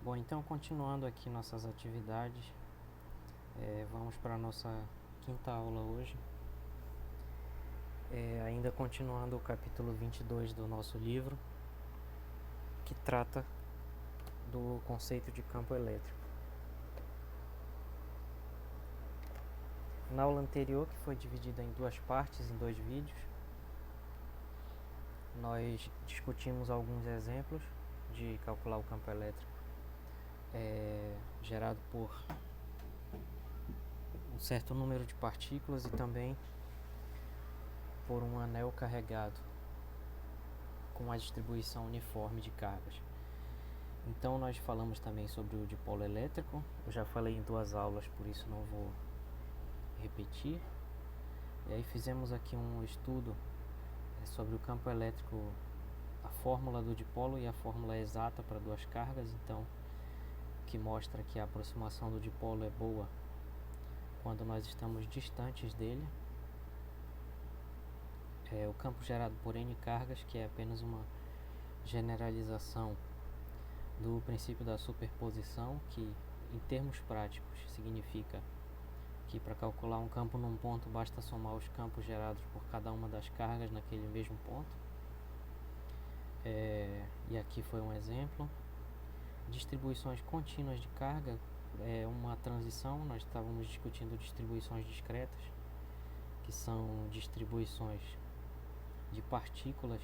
Bom, então continuando aqui nossas atividades, vamos para a nossa quinta aula hoje. Ainda continuando o capítulo 22 do nosso livro, que trata do conceito de campo elétrico. Na aula anterior, que foi dividida em duas partes, em 2 vídeos, nós discutimos alguns exemplos de calcular o campo elétrico gerado por um certo número de partículas e também por um anel carregado com uma distribuição uniforme de cargas. Então nós falamos também sobre o dipolo elétrico. Eu já falei em 2 aulas, por isso não vou repetir. E aí fizemos aqui um estudo sobre o campo elétrico, a fórmula do dipolo e a fórmula exata para 2 cargas, então que mostra que a aproximação do dipolo é boa quando nós estamos distantes dele. O campo gerado por N cargas, que é apenas uma generalização do princípio da superposição, que em termos práticos significa que para calcular um campo num ponto basta somar os campos gerados por cada uma das cargas naquele mesmo ponto. E aqui foi um exemplo. Distribuições contínuas de carga é uma transição. Nós estávamos discutindo distribuições discretas, que são distribuições de partículas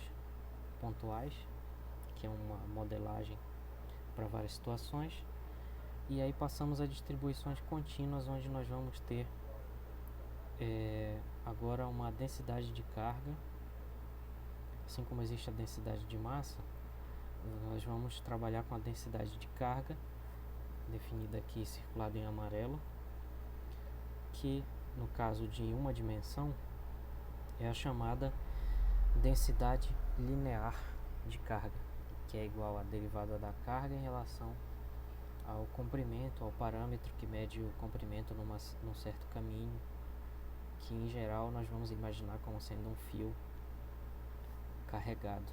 pontuais, que é uma modelagem para várias situações. E aí passamos a distribuições contínuas, onde nós vamos ter agora uma densidade de carga. Assim como existe a densidade de massa, nós vamos trabalhar com a densidade de carga, definida aqui, circulada em amarelo, que no caso de uma dimensão é a chamada densidade linear de carga, que é igual à derivada da carga em relação ao comprimento, ao parâmetro que mede o comprimento num certo caminho, que em geral nós vamos imaginar como sendo um fio carregado.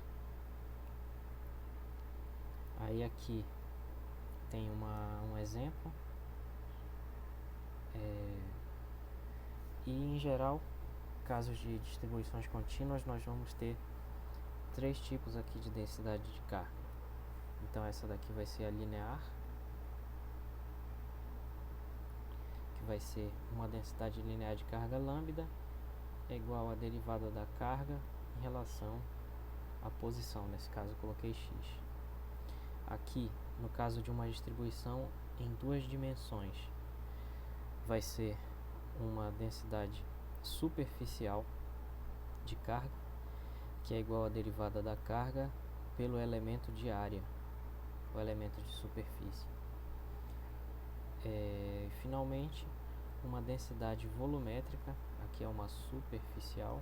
Aí aqui tem um exemplo, e em geral, casos de distribuições contínuas, nós vamos ter 3 tipos aqui de densidade de carga. Então essa daqui vai ser a linear, que vai ser uma densidade linear de carga lambda é igual à derivada da carga em relação à posição. Nesse caso eu coloquei x. Aqui, no caso de uma distribuição em 2 dimensões, vai ser uma densidade superficial de carga, que é igual à derivada da carga pelo elemento de área, o elemento de superfície. Finalmente, uma densidade volumétrica, aqui é uma superficial,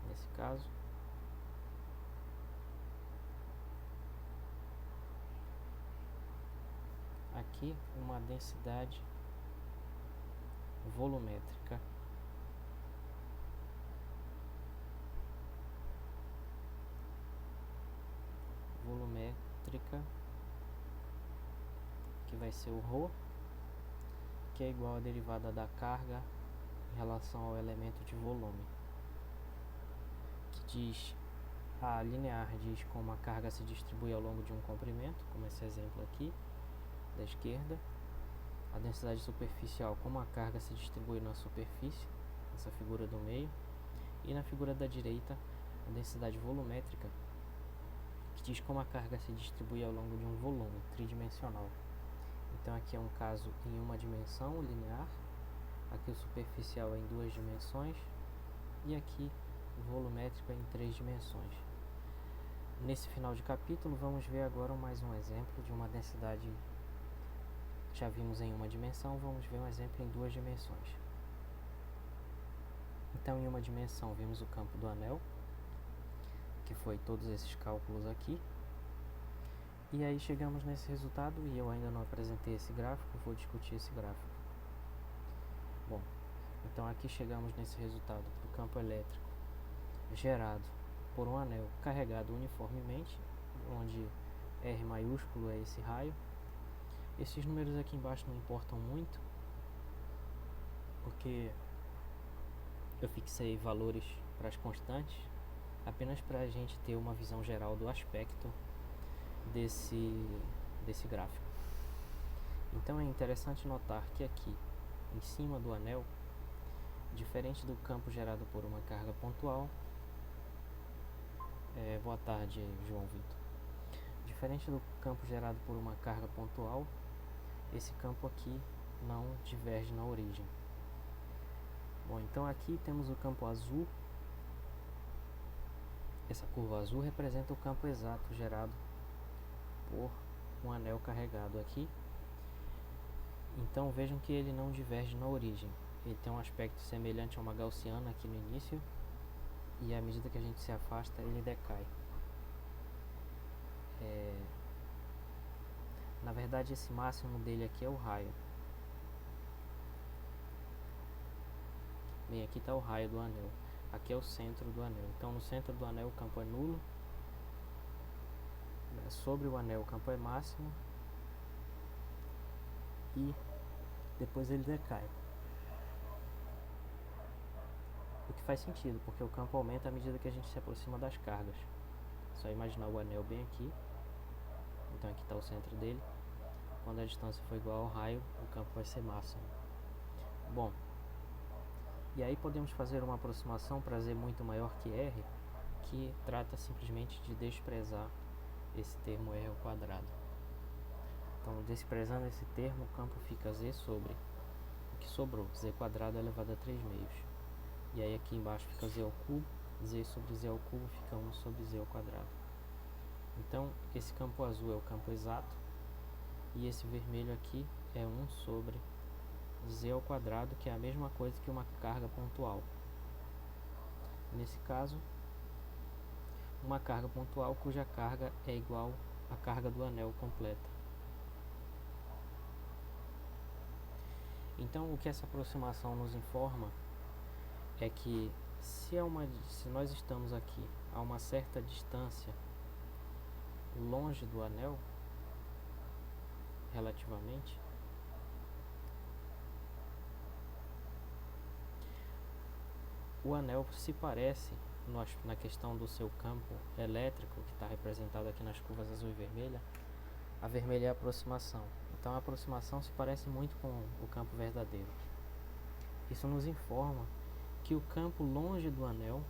nesse caso. Aqui uma densidade volumétrica, que vai ser o ρ, que é igual à derivada da carga em relação ao elemento de volume, que diz, a linear diz como a carga se distribui ao longo de um comprimento, como esse exemplo aqui da esquerda. A densidade superficial, como a carga se distribui na superfície, essa figura do meio. E na figura da direita, a densidade volumétrica, que diz como a carga se distribui ao longo de um volume tridimensional. Então aqui é um caso em uma dimensão linear, aqui o superficial é em 2 dimensões, e aqui o volumétrico é em 3 dimensões. Nesse final de capítulo, vamos ver agora mais um exemplo de uma densidade. Já vimos em uma dimensão, vamos ver um exemplo em 2 dimensões. Então, em uma dimensão, vimos o campo do anel, que foi todos esses cálculos aqui. E aí chegamos nesse resultado, e eu ainda não apresentei esse gráfico, vou discutir esse gráfico. Bom, então aqui chegamos nesse resultado do campo elétrico gerado por um anel carregado uniformemente, onde R maiúsculo é esse raio, Esses números aqui embaixo não importam muito, porque eu fixei valores para as constantes, apenas para a gente ter uma visão geral do aspecto desse gráfico. Então é interessante notar que aqui, em cima do anel, diferente do campo gerado por uma carga pontual, boa tarde, João Vitor. Diferente do campo gerado por uma carga pontual, esse campo aqui não diverge na origem. Bom, então aqui temos o campo azul. Essa curva azul representa o campo exato gerado por um anel carregado aqui. Então vejam que ele não diverge na origem. Ele tem um aspecto semelhante a uma gaussiana aqui no início, e à medida que a gente se afasta, ele decai. Na verdade, esse máximo dele aqui é o raio. Bem, aqui está o raio do anel. Aqui é o centro do anel. Então, no centro do anel o campo é nulo. Sobre o anel o campo é máximo. E depois ele decai. O que faz sentido, porque o campo aumenta à medida que a gente se aproxima das cargas. É só imaginar o anel bem aqui. Então aqui está o centro dele. Quando a distância for igual ao raio, o campo vai ser máximo. Bom, e aí podemos fazer uma aproximação para Z muito maior que R, que trata simplesmente de desprezar esse termo R ao quadrado. Então, desprezando esse termo, o campo fica Z sobre o que sobrou, Z quadrado elevado a 3 meios. E aí aqui embaixo fica Z ao cubo, Z sobre Z ao cubo fica 1 sobre Z ao quadrado. Então, esse campo azul é o campo exato, e esse vermelho aqui é 1 sobre Z ao quadrado, que é a mesma coisa que uma carga pontual. Nesse caso, uma carga pontual cuja carga é igual à carga do anel completa. Então, o que essa aproximação nos informa é que se nós estamos aqui a uma certa distância longe do anel, relativamente, o anel se parece, na questão do seu campo elétrico, que está representado aqui nas curvas azul e vermelha. A vermelha é a aproximação. Então a aproximação se parece muito com o campo verdadeiro. Isso nos informa que o campo longe do anel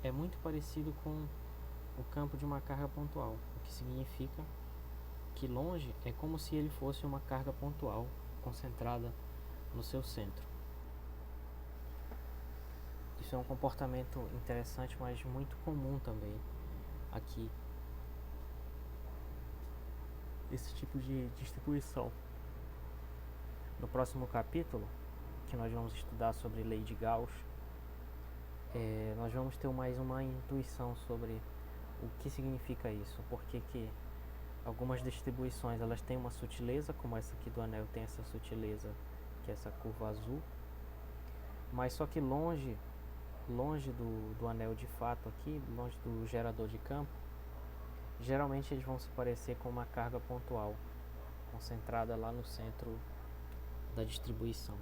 é muito parecido com o campo de uma carga pontual, o que significa que longe é como se ele fosse uma carga pontual concentrada no seu centro. Isso é um comportamento interessante, mas muito comum também aqui, esse tipo de distribuição. No próximo capítulo, que nós vamos estudar sobre lei de Gauss, nós vamos ter mais uma intuição sobre o que significa isso, porque que algumas distribuições elas têm uma sutileza, como essa aqui do anel tem essa sutileza, que é essa curva azul, mas só que longe do anel de fato aqui, longe do gerador de campo, geralmente eles vão se parecer com uma carga pontual, concentrada lá no centro da distribuição.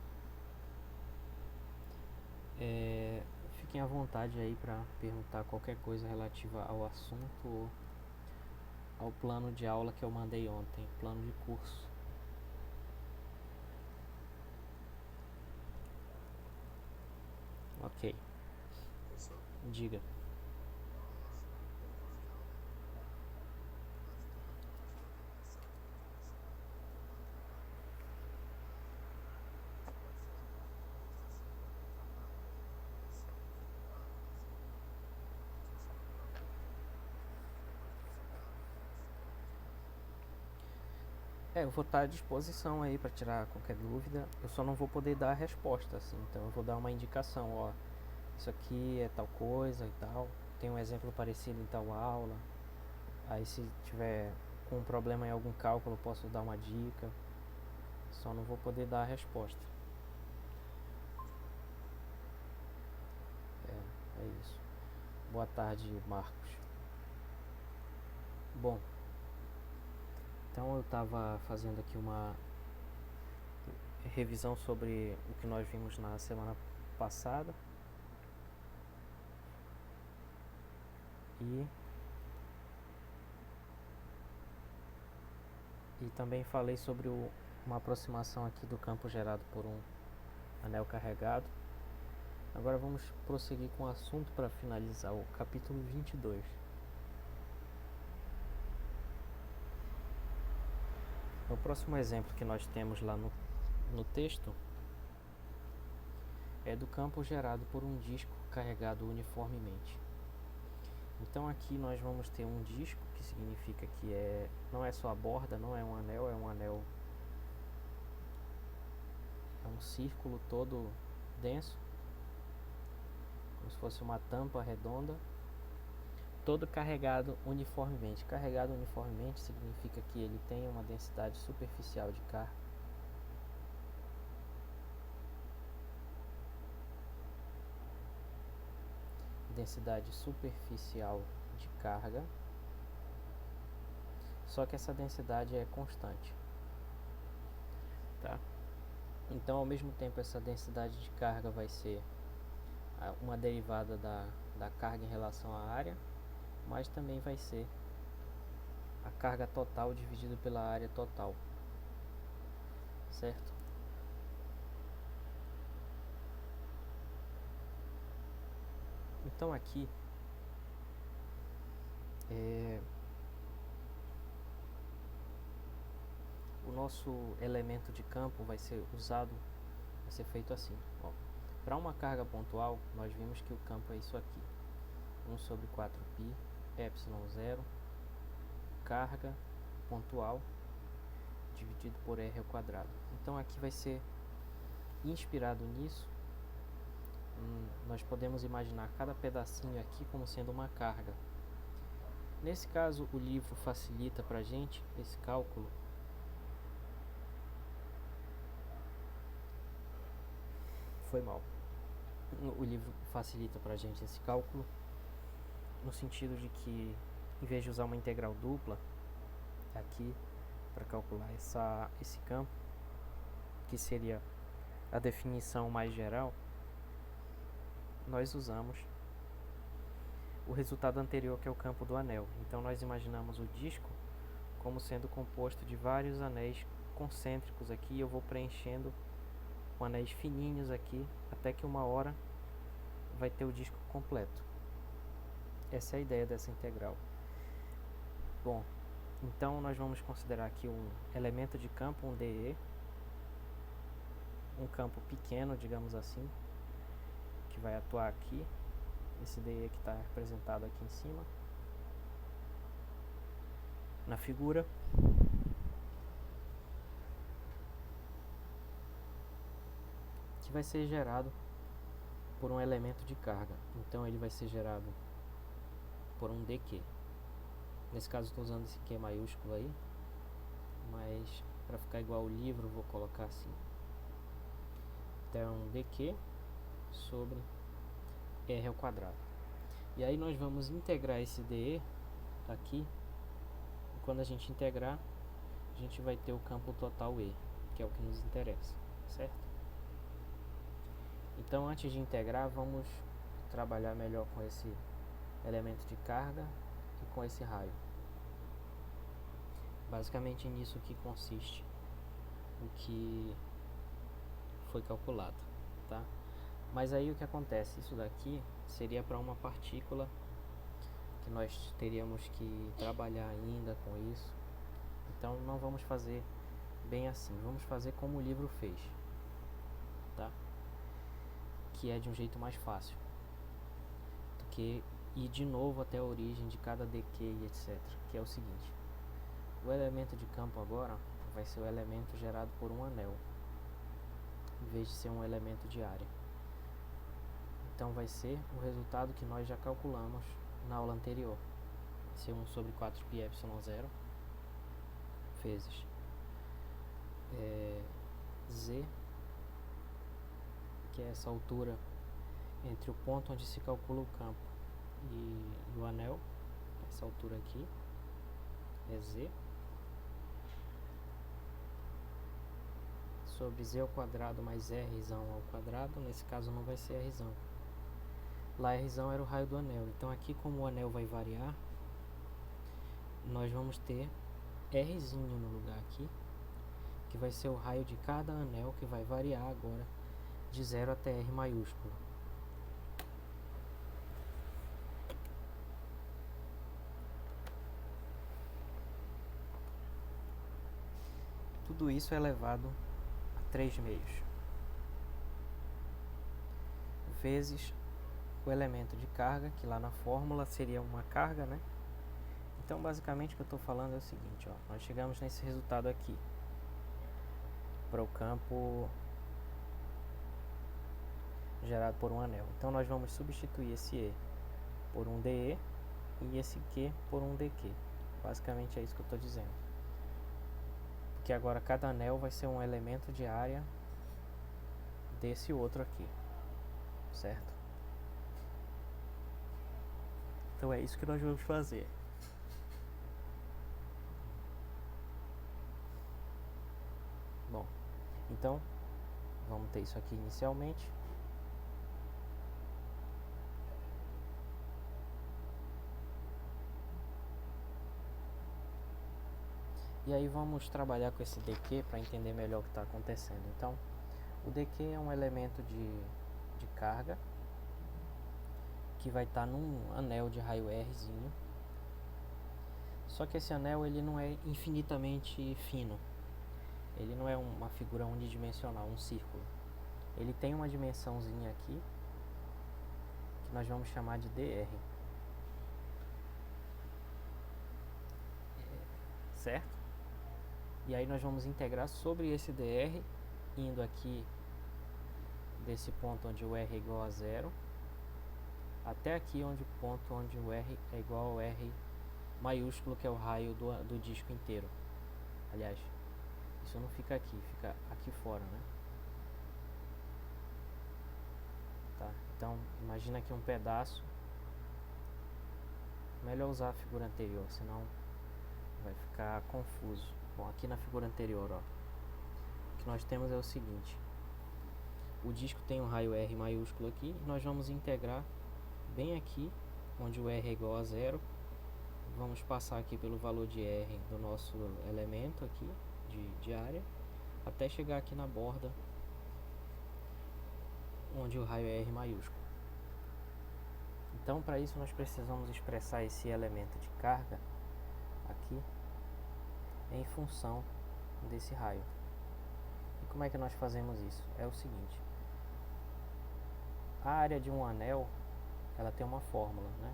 Fiquem à vontade aí para perguntar qualquer coisa relativa ao assunto ou ao plano de aula que eu mandei ontem, plano de curso. Ok. Diga. Eu vou estar à disposição aí para tirar qualquer dúvida. Eu só não vou poder dar a resposta, assim. Então eu vou dar uma indicação, ó. Isso aqui é tal coisa e tal. Tem um exemplo parecido em tal aula. Aí se tiver com um problema em algum cálculo, eu posso dar uma dica. Só não vou poder dar a resposta. É isso. Boa tarde, Marcos. Bom, então eu estava fazendo aqui uma revisão sobre o que nós vimos na semana passada. E também falei sobre uma aproximação aqui do campo gerado por um anel carregado. Agora vamos prosseguir com o assunto para finalizar o capítulo 22. O próximo exemplo que nós temos lá no texto é do campo gerado por um disco carregado uniformemente. Então aqui nós vamos ter um disco, que significa que não é só a borda, não é um anel, é um círculo todo denso, como se fosse uma tampa redonda, todo carregado uniformemente. Carregado uniformemente significa que ele tem uma densidade superficial de carga. Densidade superficial de carga, só que essa densidade é constante, tá? Então, ao mesmo tempo, essa densidade de carga vai ser uma derivada da carga em relação à área, mas também vai ser a carga total dividida pela área total, certo? Então aqui o nosso elemento de campo vai ser feito assim. Para uma carga pontual, nós vimos que o campo é isso aqui: 1 sobre 4π ε0 carga pontual dividido por r ao quadrado. Então aqui vai ser inspirado nisso. Nós podemos imaginar cada pedacinho aqui como sendo uma carga. Nesse caso, o livro facilita para a gente esse cálculo. O livro facilita para a gente esse cálculo no sentido de que, em vez de usar uma integral dupla aqui para calcular esse campo, que seria a definição mais geral, nós usamos o resultado anterior, que é o campo do anel. Então nós imaginamos o disco como sendo composto de vários anéis concêntricos aqui. Eu vou preenchendo com anéis fininhos aqui, até que uma hora vai ter o disco completo. Essa é a ideia dessa integral. Bom, então nós vamos considerar aqui um elemento de campo, um DE, um campo pequeno, digamos assim, que vai atuar aqui. Esse DE que está representado aqui em cima na figura. Que vai ser gerado por um elemento de carga. Então ele vai ser gerado por um dq. Nesse caso estou usando esse Q maiúsculo aí, mas para ficar igual ao livro vou colocar assim. Então é um dq sobre r ao quadrado. E aí nós vamos integrar esse dE aqui. E quando a gente integrar, a gente vai ter o campo total E, que é o que nos interessa, certo? Então, antes de integrar, vamos trabalhar melhor com esse elemento de carga e com esse raio. Basicamente nisso que consiste o que foi calculado, tá? Mas aí o que acontece? Isso daqui seria para uma partícula que nós teríamos que trabalhar ainda com isso. Então não vamos fazer bem assim, vamos fazer como o livro fez, tá? Que é de um jeito mais fácil do que ir de novo até a origem de cada dq e etc. Que é o seguinte: o elemento de campo agora vai ser o elemento gerado por um anel, em vez de ser um elemento de área. Então vai ser o resultado que nós já calculamos na aula anterior. Vai ser 1 sobre 4π ε0 vezes z, que é essa altura entre o ponto onde se calcula o campo e o anel. Essa altura aqui é z sobre z ao quadrado mais r ao quadrado. Nesse caso não vai ser r. Lá r era o raio do anel. Então aqui, como o anel vai variar, nós vamos ter r no lugar aqui, que vai ser o raio de cada anel, que vai variar agora de 0 até r maiúsculo. Tudo isso é elevado a 3 meios, vezes o elemento de carga, que lá na fórmula seria uma carga, né? Então, basicamente, o que eu estou falando é o seguinte, ó, nós chegamos nesse resultado aqui, para o campo gerado por um anel. Então, nós vamos substituir esse E por um DE e esse Q por um DQ. Basicamente, é isso que eu estou dizendo. Porque agora cada anel vai ser um elemento de área desse outro aqui, certo? Então, é isso que nós vamos fazer. Bom, então, vamos ter isso aqui inicialmente. E aí vamos trabalhar com esse dq para entender melhor o que está acontecendo. Então, o dq é um elemento de carga que vai estar num anel de raio Rzinho. Só que esse anel ele não é infinitamente fino. Ele não é uma figura unidimensional, um círculo. Ele tem uma dimensãozinha aqui que nós vamos chamar de dr. Certo? E aí nós vamos integrar sobre esse dr, indo aqui desse ponto onde o r é igual a 0, até aqui onde o ponto onde o r é igual ao r maiúsculo, que é o raio do disco inteiro. Aliás, isso não fica aqui, fica aqui fora, né? Tá? Então, imagina aqui um pedaço. Melhor usar a figura anterior, senão vai ficar confuso. Bom, aqui na figura anterior, ó, o que nós temos é o seguinte: o disco tem um raio R maiúsculo aqui, e nós vamos integrar bem aqui, onde o R é igual a 0. Vamos passar aqui pelo valor de R do nosso elemento aqui, de área, até chegar aqui na borda, onde o raio é R maiúsculo. Então, para isso, nós precisamos expressar esse elemento de carga aqui em função desse raio. E como é que nós fazemos isso? É o seguinte: a área de um anel, ela tem uma fórmula, né?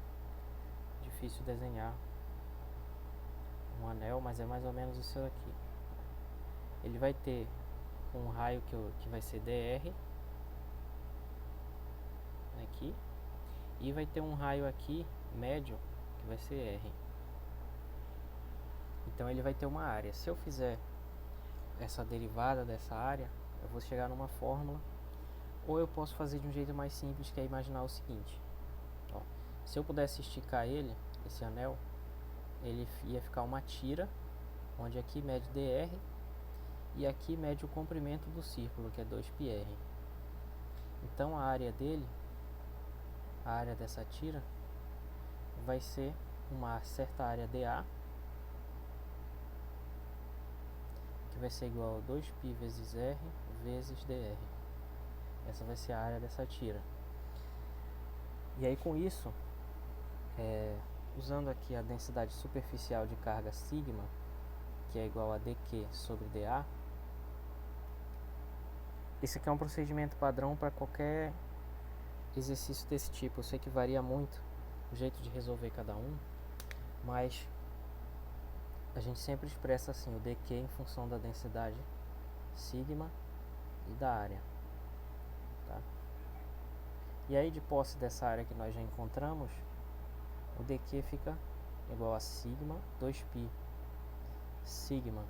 Difícil desenhar um anel, mas é mais ou menos isso aqui. Ele vai ter um raio que vai ser dr aqui, e vai ter um raio aqui médio que vai ser r. Então ele vai ter uma área. Se eu fizer essa derivada dessa área, eu vou chegar numa fórmula. Ou eu posso fazer de um jeito mais simples, que é imaginar o seguinte, ó, se eu pudesse esticar esse anel, ele ia ficar uma tira, onde aqui mede dr e aqui mede o comprimento do círculo, que é 2πr. Então a área dele, a área dessa tira, vai ser uma certa área dA, que vai ser igual a 2π vezes r vezes dr. Essa vai ser a área dessa tira. E aí, com isso, usando aqui a densidade superficial de carga sigma, que é igual a dq sobre dA, esse aqui é um procedimento padrão para qualquer exercício desse tipo. Eu sei que varia muito o jeito de resolver cada um, mas a gente sempre expressa assim o dq em função da densidade sigma e da área, tá? E aí, de posse dessa área que nós já encontramos, o dq fica igual a sigma 2π sigma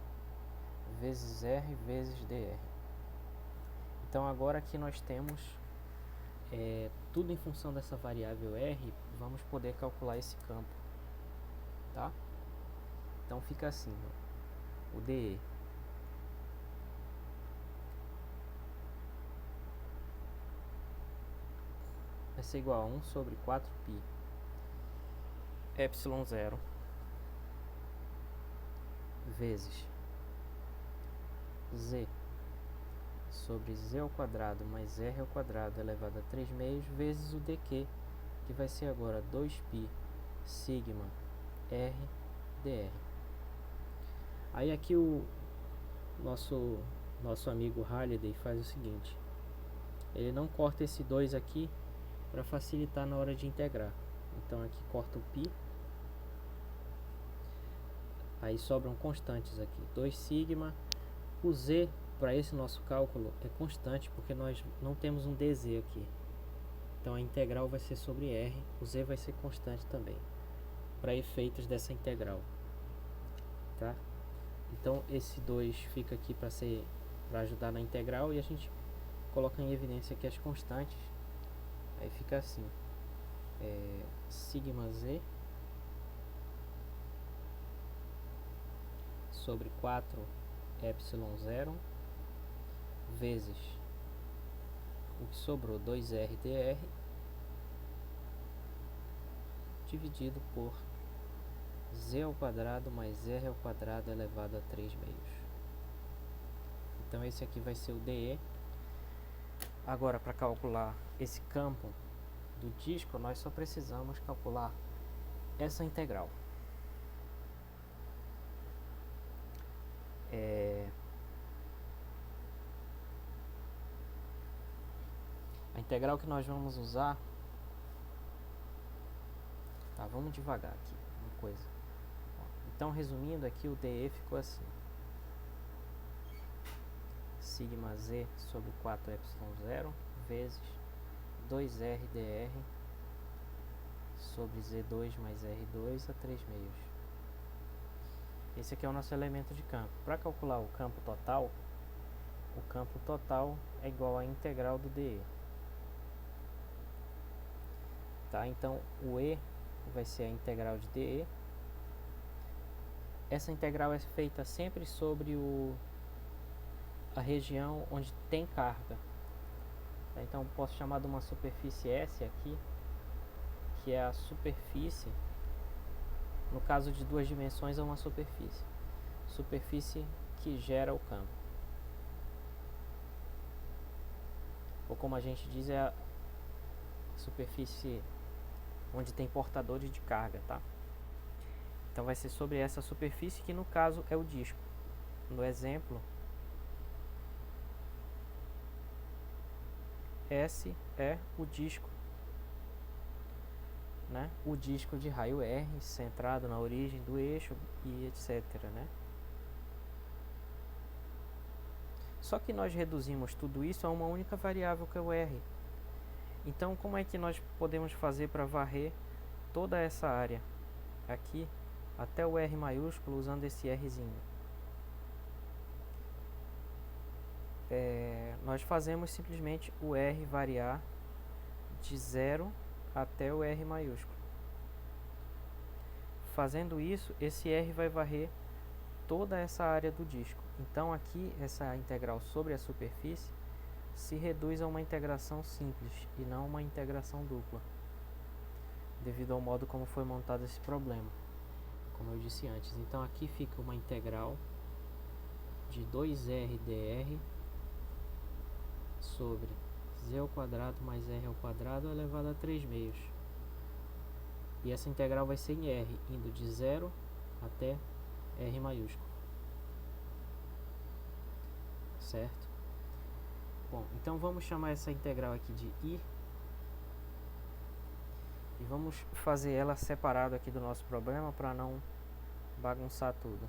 vezes r vezes dr. Então agora que nós temos tudo em função dessa variável r, vamos poder calcular esse campo, tá? Então fica assim, ó, o dE vai ser igual a 1 sobre 4π epsilon 0 vezes z sobre z ao quadrado mais r ao quadrado elevado a 3 meios vezes o dq, que vai ser agora 2π sigma r dr. Aí aqui o nosso amigo Halliday faz o seguinte: ele não corta esse 2 aqui para facilitar na hora de integrar. Então aqui corta o π, aí sobram constantes aqui, 2 sigma. O z para esse nosso cálculo é constante porque nós não temos um dz aqui, então a integral vai ser sobre r, o z vai ser constante também para efeitos dessa integral, tá? Então esse 2 fica aqui para ajudar na integral, e a gente coloca em evidência aqui as constantes. Aí fica assim, sigma z sobre 4 epsilon 0 vezes o que sobrou, 2r dr, dividido por z ao quadrado mais r ao quadrado elevado a 3 meios. Então esse aqui vai ser o dE. Agora, para calcular esse campo do disco, nós só precisamos calcular essa integral. A integral que nós vamos usar, tá, vamos devagar aqui, uma coisa. Então, resumindo aqui, o dE ficou assim: sigma z sobre 4 epsilon 0 vezes 2r dr sobre z2 mais r2 a 3 meios. Esse aqui é o nosso elemento de campo. Para calcular o campo total é igual à integral do dE. Tá? Então o E vai ser a integral de dE. Essa integral é feita sempre sobre a região onde tem carga. Tá? Então eu posso chamar de uma superfície S aqui, que é a superfície. No caso de duas dimensões, é uma superfície que gera o campo, ou como a gente diz, é a superfície onde tem portadores de carga, tá? Então vai ser sobre essa superfície, que no caso é o disco. No exemplo, S é o disco, né? O disco de raio R, centrado na origem do eixo e etc, né? Só que nós reduzimos tudo isso a uma única variável, que é o R. Então, como é que nós podemos fazer para varrer toda essa área aqui até o R maiúsculo usando esse Rzinho? Nós fazemos simplesmente o R variar de 0 até o R maiúsculo. Fazendo isso, esse R vai varrer toda essa área do disco. Então aqui, essa integral sobre a superfície se reduz a uma integração simples e não uma integração dupla, devido ao modo como foi montado esse problema, como eu disse antes. Então aqui fica uma integral de 2r dr sobre z ao quadrado mais r ao quadrado elevado a 3 meios. E essa integral vai ser em r, indo de 0 até R maiúsculo. Certo? Bom, então vamos chamar essa integral aqui de I. E vamos fazer ela separada aqui do nosso problema para não bagunçar tudo.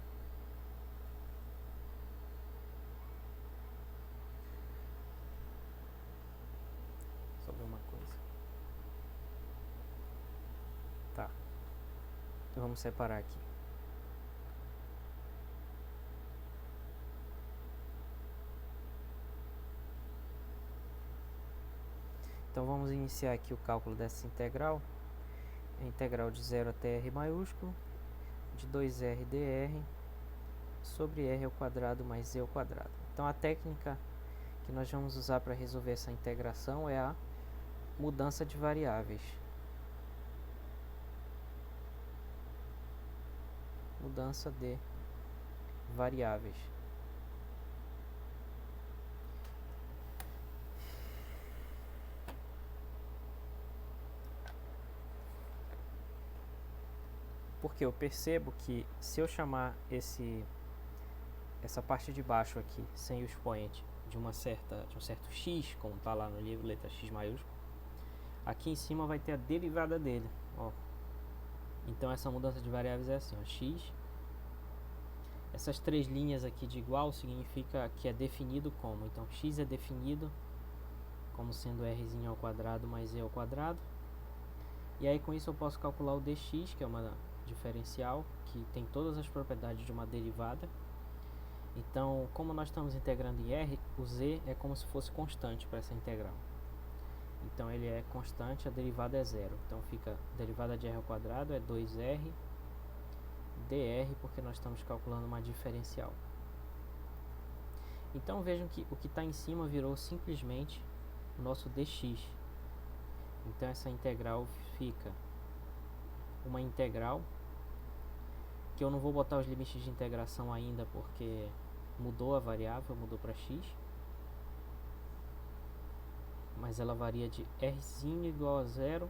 Só ver uma coisa. Tá. Então vamos separar aqui. Então vamos iniciar aqui o cálculo dessa integral. A integral de 0 até R maiúsculo de 2r dr sobre r ao quadrado mais z ao quadrado. Então a técnica que nós vamos usar para resolver essa integração é a mudança de variáveis. Mudança de variáveis. Porque eu percebo que se eu chamar essa parte de baixo aqui sem o expoente de um certo x, como está lá no livro, letra x maiúsculo, aqui em cima vai ter a derivada dele, ó. Então essa mudança de variáveis é assim, ó, x. Essas três linhas aqui de igual significa que é definido como. Então x é definido como sendo rzinho ao quadrado mais e ao quadrado. E aí com isso eu posso calcular o dx, que é uma diferencial, que tem todas as propriedades de uma derivada. Então, como nós estamos integrando em r, o z é como se fosse constante para essa integral. Então ele é constante, a derivada é zero. Então fica a derivada de r ao quadrado é 2r dr, porque nós estamos calculando uma diferencial. Então vejam que o que está em cima virou simplesmente o nosso dx. Então essa integral fica uma integral que eu não vou botar os limites de integração ainda, porque mudou a variável, mudou para x. Mas ela varia de rzinho igual a zero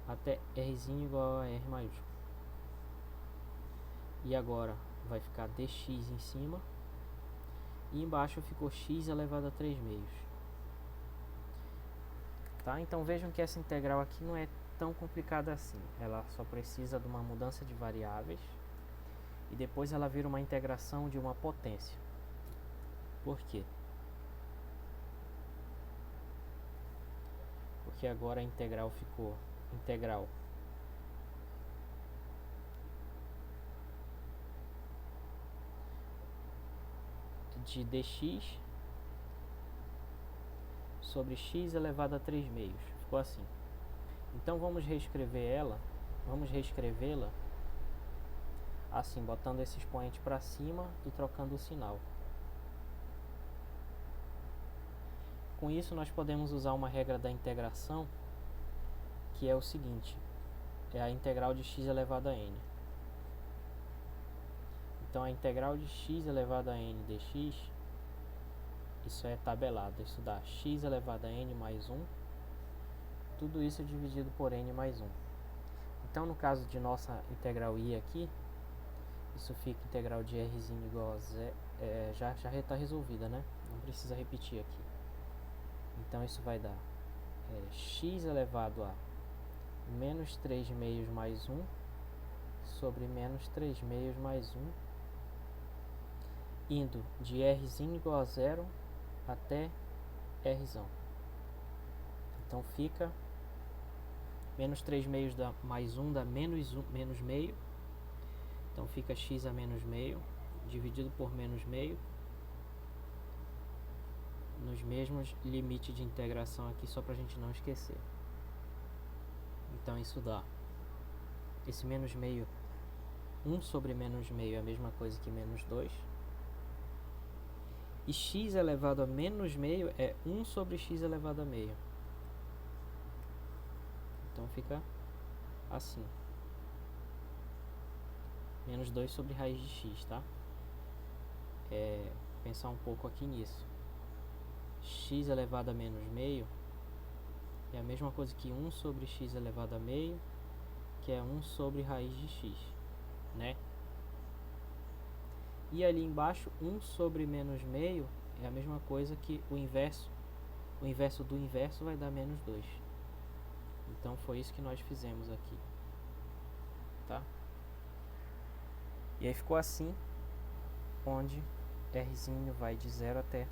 até rzinho igual a r maiúsculo. E agora vai ficar dx em cima. E embaixo ficou x elevado a 3 meios. Tá? Então vejam que essa integral aqui não é tão complicada assim. Ela só precisa de uma mudança de variáveis. E depois ela vira uma integração de uma potência. Por quê? Porque agora a integral ficou integral de dx sobre x elevado a 3 meios. Ficou assim. Então vamos reescrevê-la assim, botando esse expoente para cima e trocando o sinal. Com isso nós podemos usar uma regra da integração, que é o seguinte: é a integral de x elevado a n. Então a integral de x elevado a n dx, isso é tabelado, isso dá x elevado a n mais 1, tudo isso dividido por n mais 1. Então no caso de nossa integral i aqui, isso fica integral de rzinho igual a zero, já está resolvida, né? Não precisa repetir aqui. Então isso vai dar x elevado a menos 3 meios mais 1 sobre menos 3 meios mais 1, indo de rzinho igual a zero até rzão. Então fica menos 3 meios dá mais 1 dá menos meio. Então fica x a menos meio dividido por menos meio, nos mesmos limites de integração aqui, só para a gente não esquecer. Então isso dá esse menos meio, 1 sobre menos meio é a mesma coisa que menos 2. E x elevado a menos meio é 1 sobre x elevado a meio. Então fica assim. Menos 2 sobre raiz de x, tá? Pensar um pouco aqui nisso. X elevado a menos meio é a mesma coisa que 1 sobre x elevado a meio, que é 1 sobre raiz de x, né? E ali embaixo, 1 sobre menos meio é a mesma coisa que o inverso do inverso vai dar menos 2. Então foi isso que nós fizemos aqui, tá? E aí ficou assim, onde rzinho vai de 0 até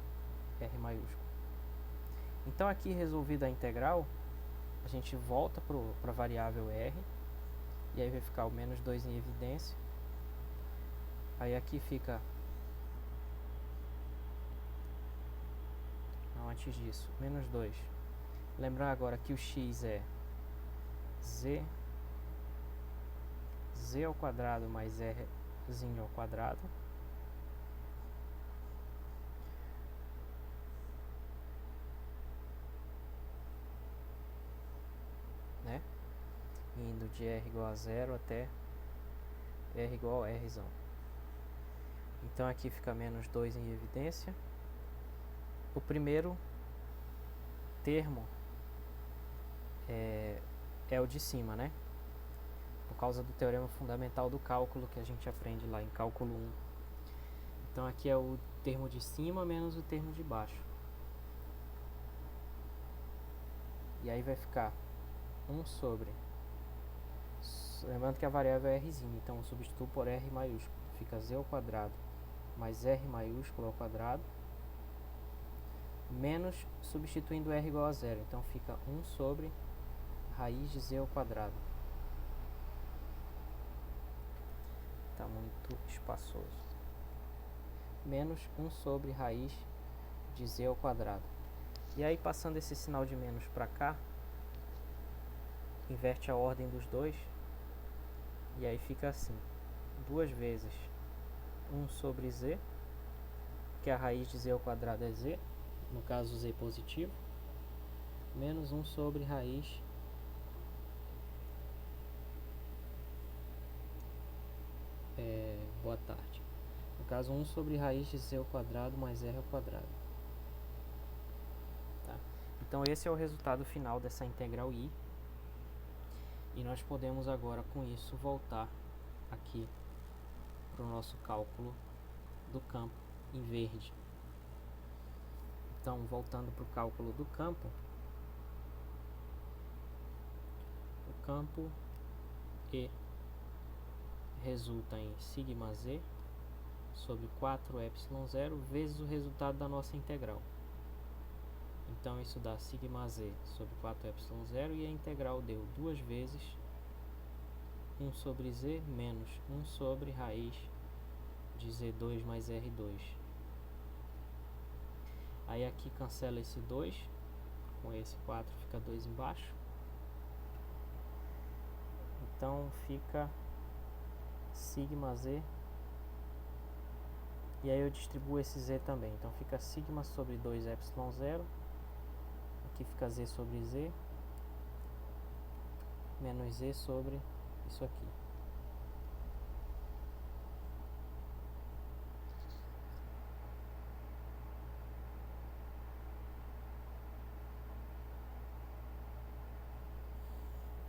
r maiúsculo. Então aqui resolvida a integral, a gente volta para a variável r, e aí vai ficar o menos 2 em evidência. Aí aqui fica, não, antes disso, menos 2. Lembrar agora que o x é z ao quadrado mais rzinho ao quadrado. indo de R igual a 0 até R igual a R. Então aqui fica menos 2 em evidência. O primeiro termo é o de cima, né? Por causa do teorema fundamental do cálculo que a gente aprende lá em cálculo 1. Então aqui é o termo de cima menos o termo de baixo. E aí vai ficar 1 sobre... Lembrando que a variável é rzinho, então eu substituo por R maiúsculo. Fica z ao quadrado mais R maiúsculo ao quadrado, menos, substituindo R igual a 0. Então fica 1 sobre raiz de z ao quadrado. Está muito espaçoso. Menos 1 sobre raiz de z ao quadrado. E aí, passando esse sinal de menos para cá, inverte a ordem dos dois, e aí fica assim: 2 vezes 1 sobre z, que a raiz de z ao quadrado é z, no caso z positivo, menos 1 sobre raiz boa tarde. No caso, 1 sobre raiz de z ao quadrado mais r ao quadrado. Tá? Então esse é o resultado final dessa integral I. E nós podemos agora com isso voltar aqui para o nosso cálculo do campo em verde. Então, voltando para o cálculo do campo, o campo E resulta em sigma z sobre 4ε0 vezes o resultado da nossa integral. Então isso dá sigma z sobre 4ε0 e a integral deu 2 vezes 1 sobre z menos 1 sobre raiz de z2 mais r2. Aí aqui cancela esse 2, com esse 4 fica 2 embaixo. Então fica sigma z, e aí eu distribuo esse z também, então fica sigma sobre 2ε0, aqui fica z sobre z, menos z sobre isso aqui.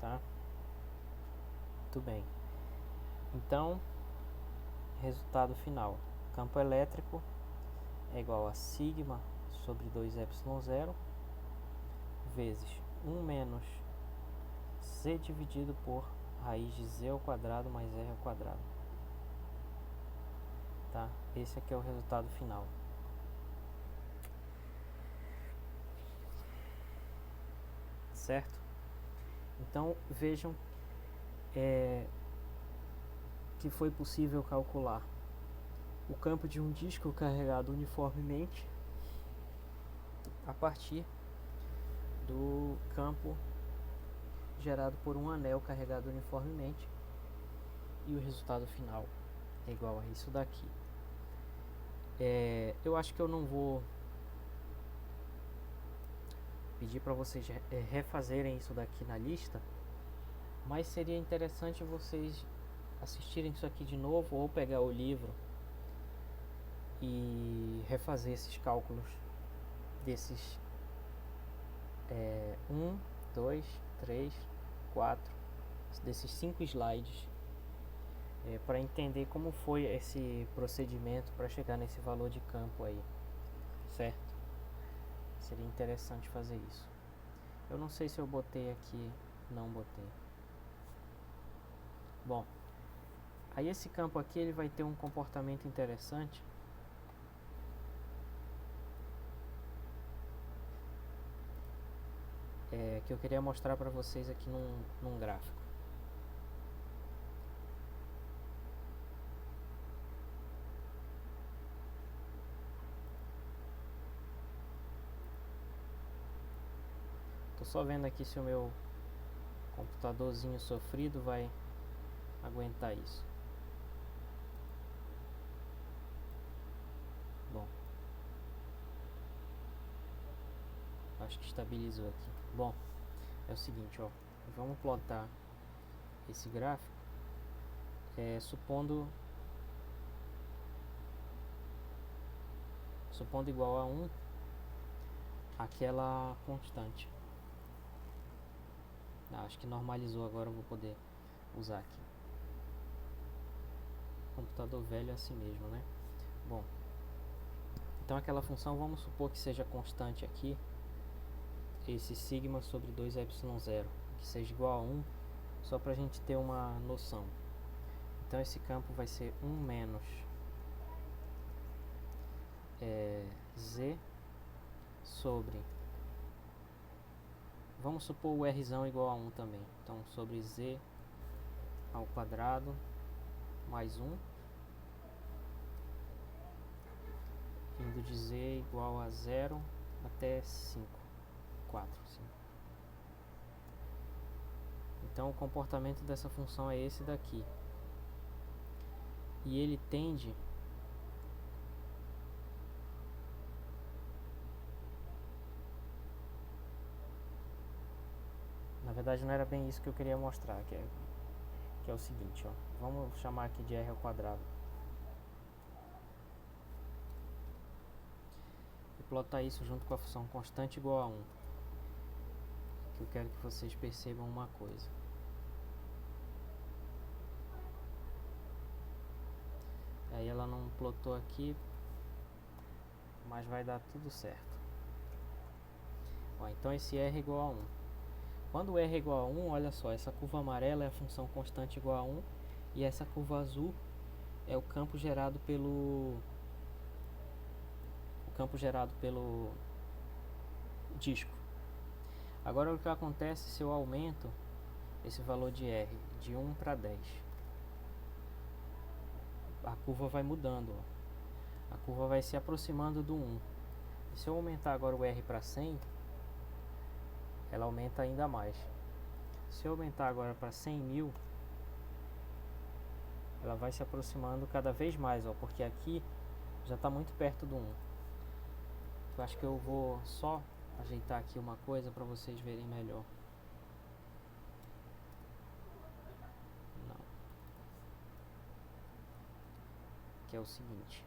Tá? Muito bem. Então, resultado final. Campo elétrico é igual a sigma sobre 2ε0 vezes 1 menos z dividido por raiz de z ao quadrado mais r ao quadrado. Tá? Esse aqui é o resultado final. Certo? Então, vejam que foi possível calcular o campo de um disco carregado uniformemente a partir do campo gerado por um anel carregado uniformemente, e o resultado final é igual a isso daqui. Eu acho que eu não vou pedir para vocês refazerem isso daqui na lista, mas seria interessante vocês assistirem isso aqui de novo ou pegar o livro e refazer esses cálculos desses 1, 2, 3, 4, desses 5 slides, para entender como foi esse procedimento para chegar nesse valor de campo aí, certo? Seria interessante fazer isso. Eu não sei se eu botei aqui, não botei. Bom, aí esse campo aqui ele vai ter um comportamento interessante. Que eu queria mostrar para vocês aqui num gráfico. Tô só vendo aqui se o meu computadorzinho sofrido vai aguentar isso. Bom, acho que estabilizou aqui. Bom, é o seguinte, ó, vamos plotar esse gráfico, supondo igual a 1 aquela constante. Acho que normalizou, agora eu vou poder usar aqui. Computador velho é assim mesmo, né? Bom, então aquela função, vamos supor que seja constante aqui, esse sigma sobre 2ε0, que seja igual a 1, só para a gente ter uma noção. Então esse campo vai ser 1 menos z sobre, vamos supor o rzão igual a 1 também, então sobre z ao quadrado mais 1, indo de z igual a 0 até 5, 4, 5. Então o comportamento dessa função é esse daqui. E ele tende na verdade não era bem isso que eu queria mostrar, que é o seguinte, ó. Vamos chamar aqui de r ao quadrado. E plotar isso junto com a função constante igual a 1. Que eu quero que vocês percebam uma coisa. Aí ela não plotou aqui, mas vai dar tudo certo. Ó, então esse r é igual a 1. Quando o r é igual a 1, olha só, essa curva amarela é a função constante igual a 1 e essa curva azul é o campo gerado pelo disco. Agora o que acontece se eu aumento esse valor de r de 1 para 10? A curva vai mudando, ó. A curva vai se aproximando do 1. E se eu aumentar agora o r para 100, ela aumenta ainda mais. Se eu aumentar agora para 100.000, ela vai se aproximando cada vez mais, ó, porque aqui já está muito perto do 1. Eu acho que eu vou só ajeitar aqui uma coisa para vocês verem melhor. Não. Que é o seguinte.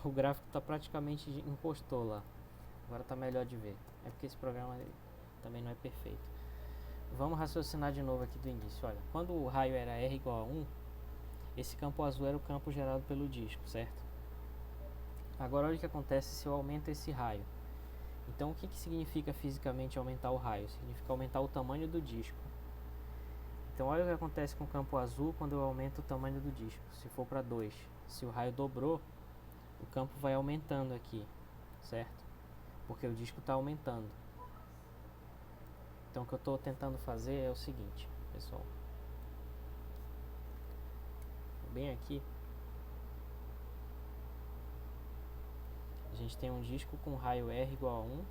O gráfico está praticamente encostou lá. Agora está melhor de ver. É porque esse programa também não é perfeito. Vamos raciocinar de novo aqui do início. Olha, quando o raio era r igual a 1, esse campo azul era o campo gerado pelo disco, certo? Agora olha o que acontece se eu aumento esse raio. Então o que significa fisicamente aumentar o raio? Significa aumentar o tamanho do disco. Então olha o que acontece com o campo azul quando eu aumento o tamanho do disco. Se for para 2, se o raio dobrou, o campo vai aumentando aqui, certo? Porque o disco está aumentando. Então o que eu estou tentando fazer é o seguinte, pessoal. Bem aqui, a gente tem um disco com raio R igual a 1,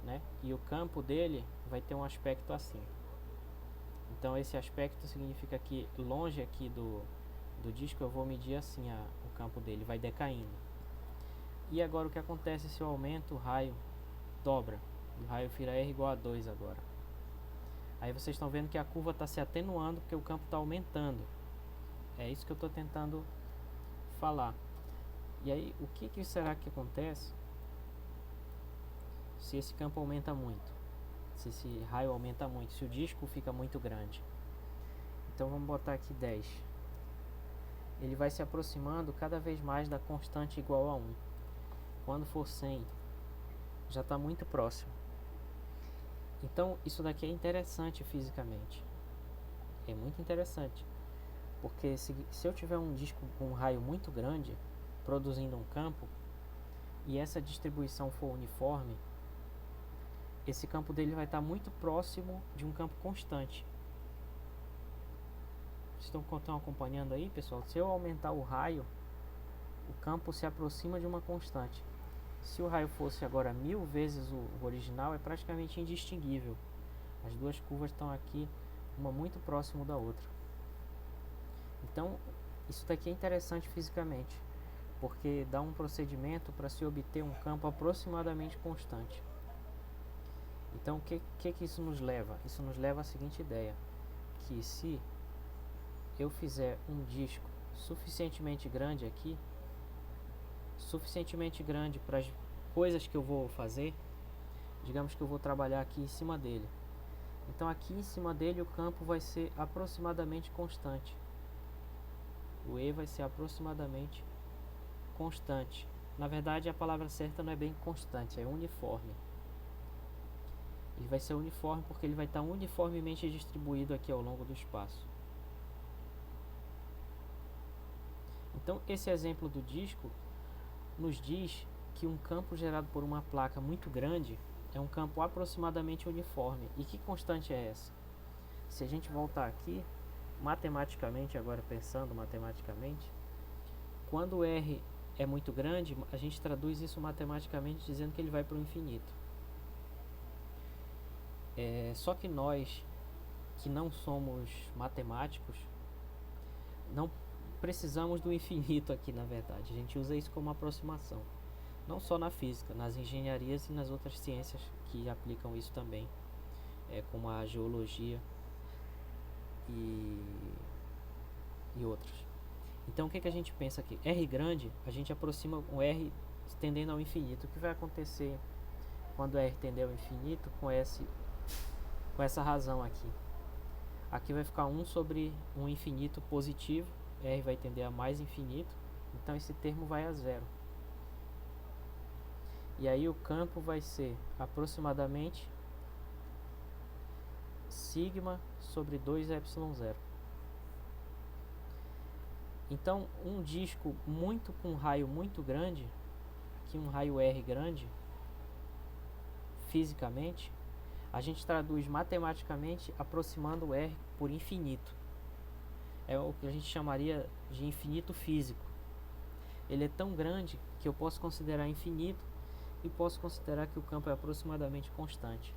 né? E o campo dele vai ter um aspecto assim. Então esse aspecto significa que longe aqui do disco eu vou medir assim o campo dele, vai decaindo. E agora o que acontece se eu aumento o raio? Dobra. O raio vira R igual a 2 agora. Aí vocês estão vendo que a curva está se atenuando porque o campo está aumentando. É isso que eu estou tentando falar. E aí, o que será que acontece se esse campo aumenta muito? Se esse raio aumenta muito? Se o disco fica muito grande? Então vamos botar aqui 10. Ele vai se aproximando cada vez mais da constante igual a 1. Quando for 100, já está muito próximo. Então isso daqui é interessante fisicamente. É muito interessante. Porque se eu tiver um disco com um raio muito grande, produzindo um campo, e essa distribuição for uniforme, esse campo dele vai estar muito próximo de um campo constante. Vocês estão acompanhando aí, pessoal? Se eu aumentar o raio, o campo se aproxima de uma constante. Se o raio fosse agora 1000 vezes o original, é praticamente indistinguível. As duas curvas estão aqui, uma muito próximo da outra. Então, isso daqui é interessante fisicamente, porque dá um procedimento para se obter um campo aproximadamente constante. Então, o que isso nos leva? Isso nos leva à seguinte ideia, que se eu fizer um disco suficientemente grande aqui, suficientemente grande para as coisas que eu vou fazer, digamos que eu vou trabalhar aqui em cima dele. Então aqui em cima dele o campo vai ser aproximadamente constante. O E vai ser aproximadamente constante. Na verdade a palavra certa não é bem constante, é uniforme. Ele vai ser uniforme porque ele vai estar uniformemente distribuído aqui ao longo do espaço. Então esse exemplo do disco nos diz que um campo gerado por uma placa muito grande é um campo aproximadamente uniforme. E que constante é essa? Se a gente voltar aqui, matematicamente, agora pensando matematicamente, quando o R é muito grande, a gente traduz isso matematicamente dizendo que ele vai para o infinito. Só que nós, que não somos matemáticos, não precisamos do infinito aqui, na verdade. A gente usa isso como aproximação. Não só na física, nas engenharias e nas outras ciências que aplicam isso também, como a geologia e outras. Então o que a gente pensa aqui? R grande, a gente aproxima um R tendendo ao infinito. O que vai acontecer quando R tender ao infinito com essa razão aqui? Aqui vai ficar 1 sobre um infinito positivo, R vai tender a mais infinito, então esse termo vai a zero. E aí o campo vai ser aproximadamente sigma sobre 2ε0. Então um disco com um raio muito grande, aqui um raio R grande, fisicamente, a gente traduz matematicamente aproximando o R por infinito. É o que a gente chamaria de infinito físico. Ele é tão grande que eu posso considerar infinito e posso considerar que o campo é aproximadamente constante.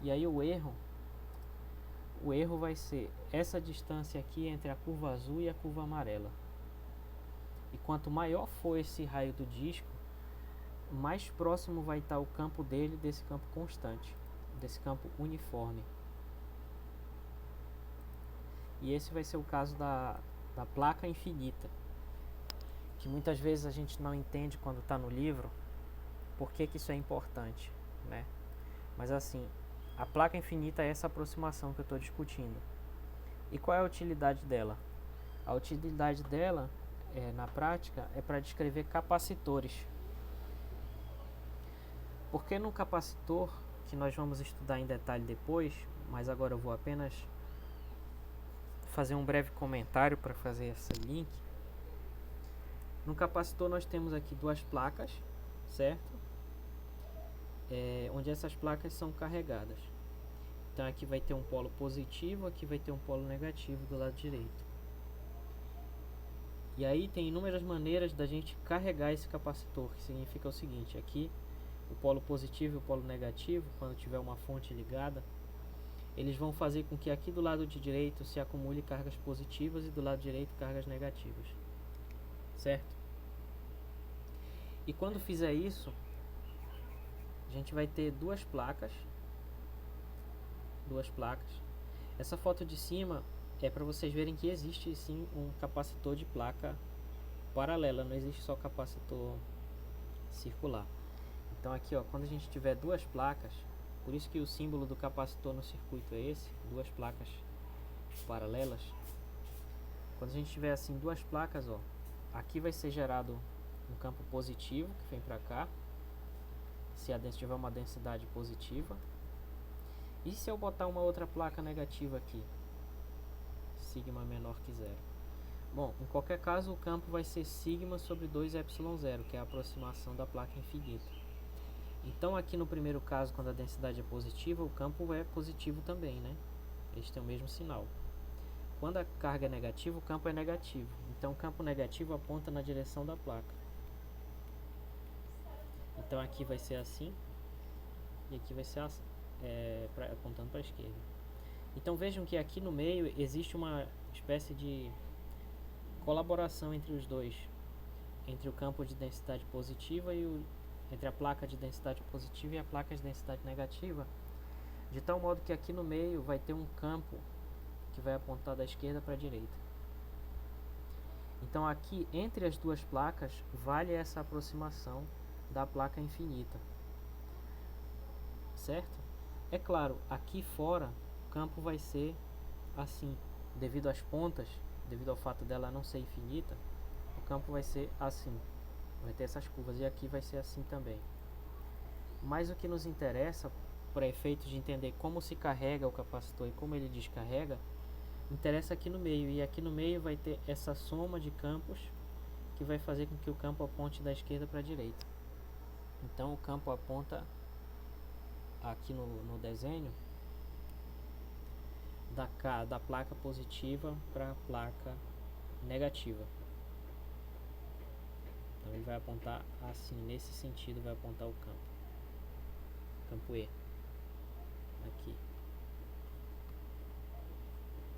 E aí o erro vai ser essa distância aqui entre a curva azul e a curva amarela. E quanto maior for esse raio do disco, mais próximo vai estar o campo dele desse campo constante, desse campo uniforme. E esse vai ser o caso da placa infinita, que muitas vezes a gente não entende quando está no livro por que isso é importante, né? Mas assim, a placa infinita é essa aproximação que eu estou discutindo. E qual é a utilidade dela? A utilidade dela, na prática, é para descrever capacitores. Porque no capacitor, que nós vamos estudar em detalhe depois, mas agora eu vou apenas fazer um breve comentário para fazer esse link. No capacitor nós temos aqui duas placas, certo? Onde essas placas são carregadas. Então aqui vai ter um polo positivo, aqui vai ter um polo negativo do lado direito. E aí tem inúmeras maneiras da gente carregar esse capacitor, que significa o seguinte: aqui o polo positivo e o polo negativo, quando tiver uma fonte ligada, eles vão fazer com que aqui do lado de direito se acumule cargas positivas e do lado direito cargas negativas, certo? E quando fizer isso, a gente vai ter duas placas. Essa foto de cima é para vocês verem que existe sim um capacitor de placa paralela, não existe só capacitor circular. Então aqui, ó, quando a gente tiver duas placas, por isso que o símbolo do capacitor no circuito é esse, duas placas paralelas. Quando a gente tiver assim duas placas, ó, aqui vai ser gerado um campo positivo que vem para cá, se tiver uma densidade positiva. E se eu botar uma outra placa negativa aqui, sigma menor que zero? Bom, em qualquer caso o campo vai ser sigma sobre 2ε0, que é a aproximação da placa infinita. Então aqui no primeiro caso, quando a densidade é positiva, o campo é positivo também, né? Eles têm o mesmo sinal. Quando a carga é negativa, o campo é negativo. Então o campo negativo aponta na direção da placa. Então aqui vai ser assim, e aqui vai ser assim, apontando para a esquerda. Então vejam que aqui no meio existe uma espécie de colaboração entre os dois. entre o campo de densidade positiva entre a placa de densidade positiva e a placa de densidade negativa, de tal modo que aqui no meio vai ter um campo que vai apontar da esquerda para a direita. Então aqui entre as duas placas vale essa aproximação da placa infinita, certo? É claro, aqui fora o campo vai ser assim, devido às pontas, devido ao fato dela não ser infinita, o campo vai ser assim, vai ter essas curvas, e aqui vai ser assim também. Mas o que nos interessa, para efeitos de entender como se carrega o capacitor e como ele descarrega, interessa aqui no meio, e aqui no meio vai ter essa soma de campos que vai fazer com que o campo aponte da esquerda para a direita. Então o campo aponta aqui no desenho da placa positiva para a placa negativa. Então ele vai apontar assim, nesse sentido vai apontar o campo E, aqui.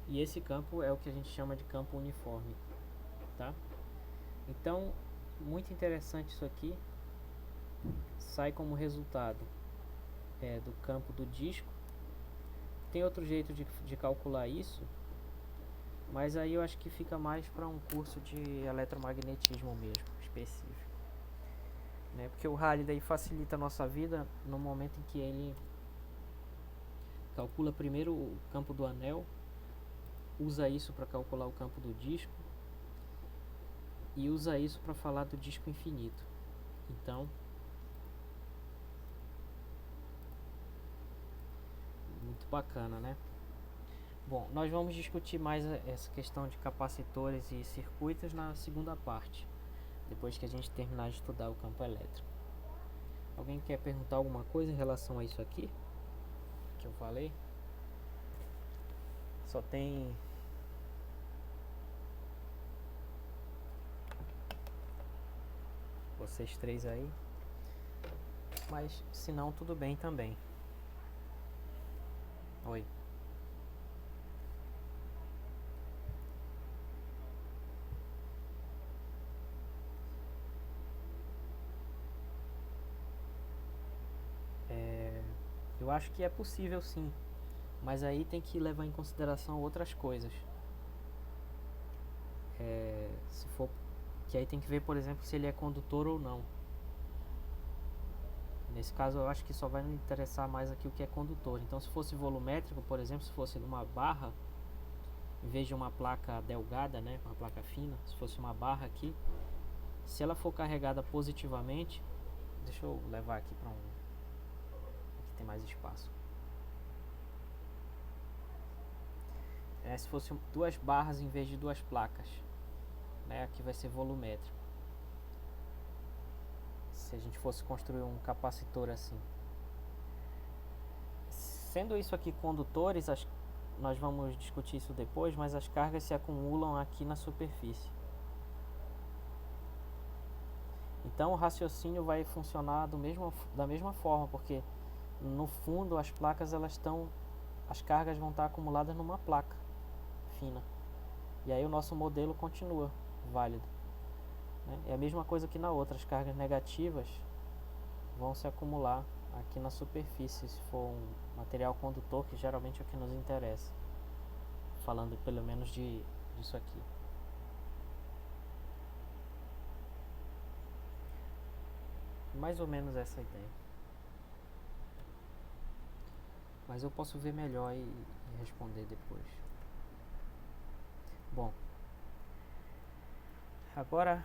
E esse campo é o que a gente chama de campo uniforme, tá? Então, muito interessante isso aqui. Sai como resultado do campo do disco. Tem outro jeito de calcular isso, mas aí eu acho que fica mais para um curso de eletromagnetismo mesmo, específico, né? Porque o Rayleigh daí facilita a nossa vida no momento em que ele calcula primeiro o campo do anel, usa isso para calcular o campo do disco e usa isso para falar do disco infinito. Então, muito bacana, né? Bom, nós vamos discutir mais essa questão de capacitores e circuitos na segunda parte, depois que a gente terminar de estudar o campo elétrico. Alguém quer perguntar alguma coisa em relação a isso aqui que eu falei? Só tem vocês três aí, mas se não, tudo bem também. Oi. Eu acho que é possível sim, mas aí tem que levar em consideração outras coisas. Se for, que aí tem que ver, por exemplo, se ele é condutor ou não. Nesse caso eu acho que só vai nos interessar mais aqui o que é condutor. Então se fosse volumétrico, por exemplo, se fosse uma barra, em vez de uma placa delgada, né, uma placa fina, se fosse uma barra aqui, se ela for carregada positivamente, deixa eu levar aqui para aqui tem mais espaço. Se fosse duas barras em vez de duas placas, né, aqui vai ser volumétrico. Se a gente fosse construir um capacitor assim, sendo isso aqui condutores, nós vamos discutir isso depois, mas as cargas se acumulam aqui na superfície. Então o raciocínio vai funcionar da mesma forma, porque no fundo as placas as cargas vão estar acumuladas numa placa fina. E aí o nosso modelo continua válido, né? É a mesma coisa que na outra, as cargas negativas vão se acumular aqui na superfície, se for um material condutor, que geralmente é o que nos interessa, falando pelo menos disso aqui. Mais ou menos essa ideia. Mas eu posso ver melhor e responder depois. Bom, agora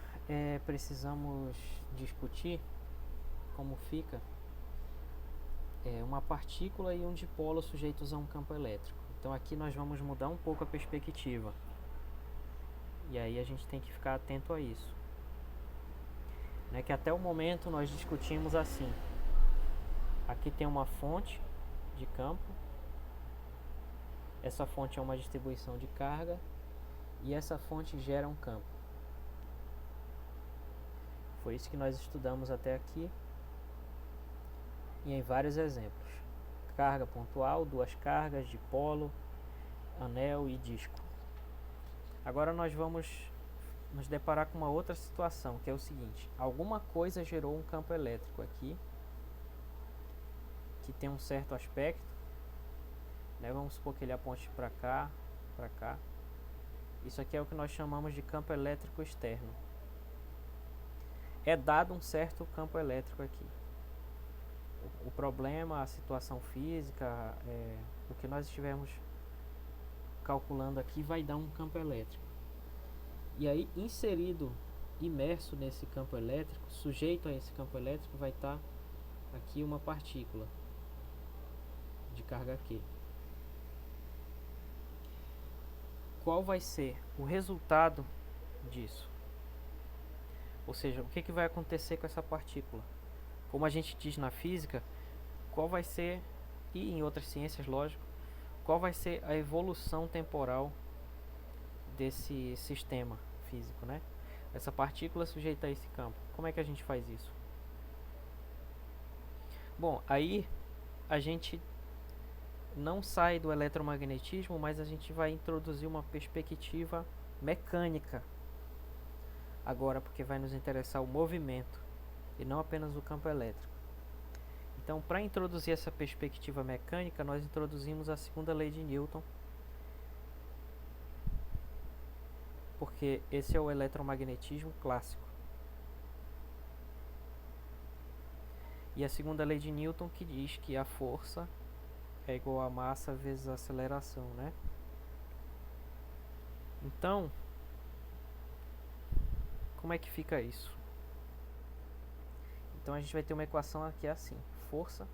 precisamos discutir como fica uma partícula e um dipolo sujeitos a um campo elétrico. Então aqui nós vamos mudar um pouco a perspectiva. E aí a gente tem que ficar atento a isso. Né, que até o momento nós discutimos assim. Aqui tem uma fonte de campo. Essa fonte é uma distribuição de carga. E essa fonte gera um campo. Foi isso que nós estudamos até aqui. E em vários exemplos. Carga pontual, duas cargas, dipolo, anel e disco. Agora nós vamos nos deparar com uma outra situação, que é o seguinte: alguma coisa gerou um campo elétrico aqui, que tem um certo aspecto, né? Vamos supor que ele aponte para cá, para cá. Isso aqui é o que nós chamamos de campo elétrico externo. É dado um certo campo elétrico aqui. O problema, a situação física, o que nós estivermos calculando aqui vai dar um campo elétrico. E aí, inserido, imerso nesse campo elétrico, sujeito a esse campo elétrico, vai estar aqui uma partícula de carga Q. Qual vai ser o resultado disso? Ou seja, o que vai acontecer com essa partícula? Como a gente diz na física, qual vai ser, e em outras ciências, lógico, qual vai ser a evolução temporal desse sistema físico, né? Essa partícula sujeita a esse campo. Como é que a gente faz isso? Bom, aí a gente não sai do eletromagnetismo, mas a gente vai introduzir uma perspectiva mecânica agora, porque vai nos interessar o movimento e não apenas o campo elétrico. Então, para introduzir essa perspectiva mecânica, nós introduzimos a segunda lei de Newton, porque esse é o eletromagnetismo clássico. E a segunda lei de Newton, que diz que a força é igual a massa vezes a aceleração, né? Então, como é que fica isso? Então a gente vai ter uma equação aqui assim: força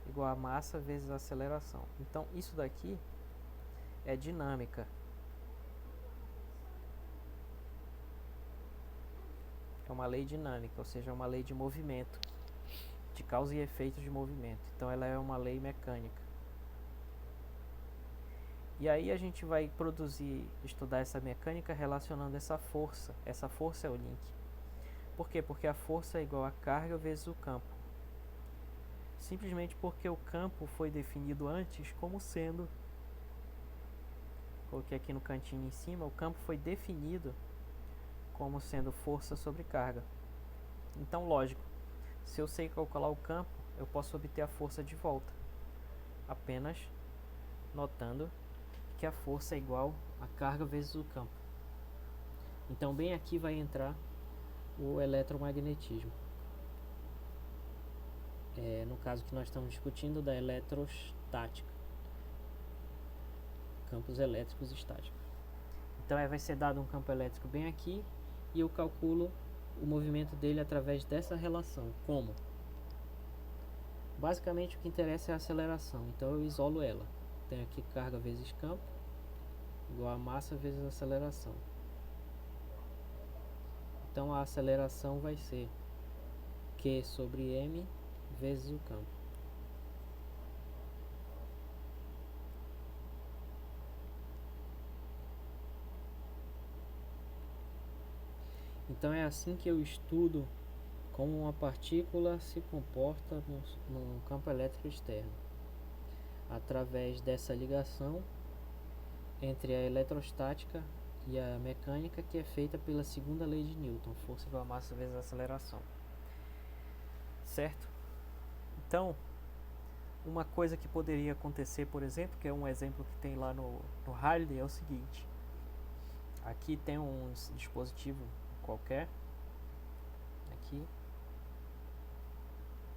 igual a massa vezes a aceleração. Então isso daqui é dinâmica. É uma lei dinâmica, ou seja, é uma lei de movimento, de causa e efeito de movimento. Então ela é uma lei mecânica. E aí a gente vai estudar essa mecânica relacionando essa força. Essa força é o link. Por quê? Porque a força é igual a carga vezes o campo. Simplesmente porque o campo foi definido antes como sendo... Coloquei aqui no cantinho em cima. O campo foi definido como sendo força sobre carga. Então, lógico, se eu sei calcular o campo, eu posso obter a força de volta. Apenas notando que a força é igual a carga vezes o campo. Então, bem aqui vai entrar o eletromagnetismo. No caso que nós estamos discutindo da eletrostática, campos elétricos estáticos. Então vai ser dado um campo elétrico bem aqui e eu calculo o movimento dele através dessa relação. Como? Basicamente o que interessa é a aceleração, então eu isolo ela. Tenho aqui carga vezes campo igual a massa vezes a aceleração. Então a aceleração vai ser Q sobre M vezes o campo. Então é assim que eu estudo como uma partícula se comporta no campo elétrico externo, através dessa ligação entre a eletrostática e a mecânica, que é feita pela segunda lei de Newton, força igual a massa vezes a aceleração. Certo? Então, uma coisa que poderia acontecer, por exemplo, que é um exemplo que tem lá no Halliday, é o seguinte: aqui tem um dispositivo qualquer, aqui,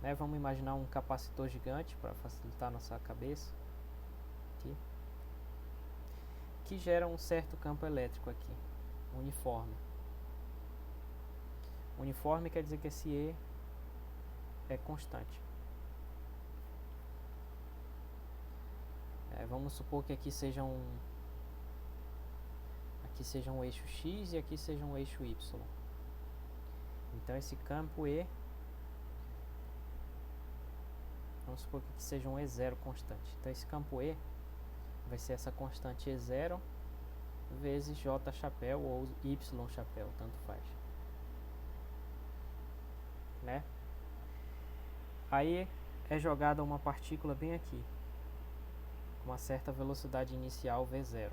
né? Vamos imaginar um capacitor gigante para facilitar nossa cabeça, aqui, que gera um certo campo elétrico aqui, uniforme. Uniforme quer dizer que esse E é constante. Vamos supor que aqui seja um eixo X e aqui seja um eixo Y. Então esse campo E, vamos supor que aqui seja um E0 constante. Então esse campo E vai ser essa constante E0 vezes J chapéu ou Y chapéu, tanto faz, né? Aí é jogada uma partícula bem aqui, com uma certa velocidade inicial V0.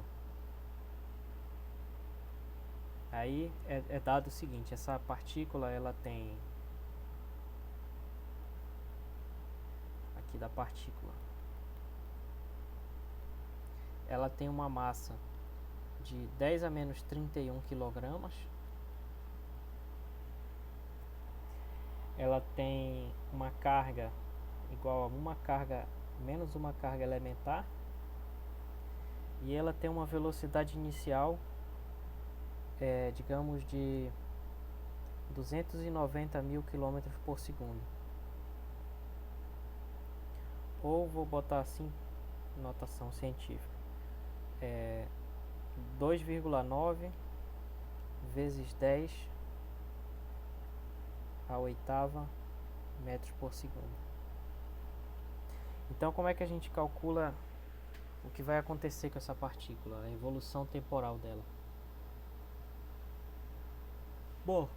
Aí é dado o seguinte, essa partícula ela tem, aqui da partícula, ela tem uma massa de 10 a menos 31 kg. Ela tem uma carga igual a uma carga menos uma carga elementar. E ela tem uma velocidade inicial, digamos, de 290 mil km por segundo. Ou vou botar assim, notação científica. 2,9 vezes 10 a oitava metros por segundo. Então, como é que a gente calcula o que vai acontecer com essa partícula, a evolução temporal dela? Bom,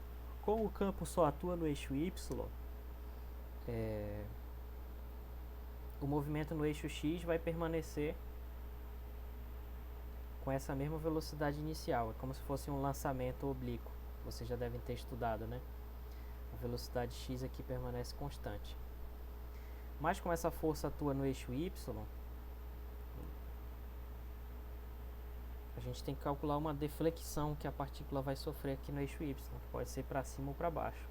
como o campo só atua no eixo Y, o movimento no eixo X vai permanecer com essa mesma velocidade inicial. É como se fosse um lançamento oblíquo. Vocês já devem ter estudado, né? A velocidade x aqui permanece constante. Mas como essa força atua no eixo y, a gente tem que calcular uma deflexão que a partícula vai sofrer aqui no eixo y, que pode ser para cima ou para baixo.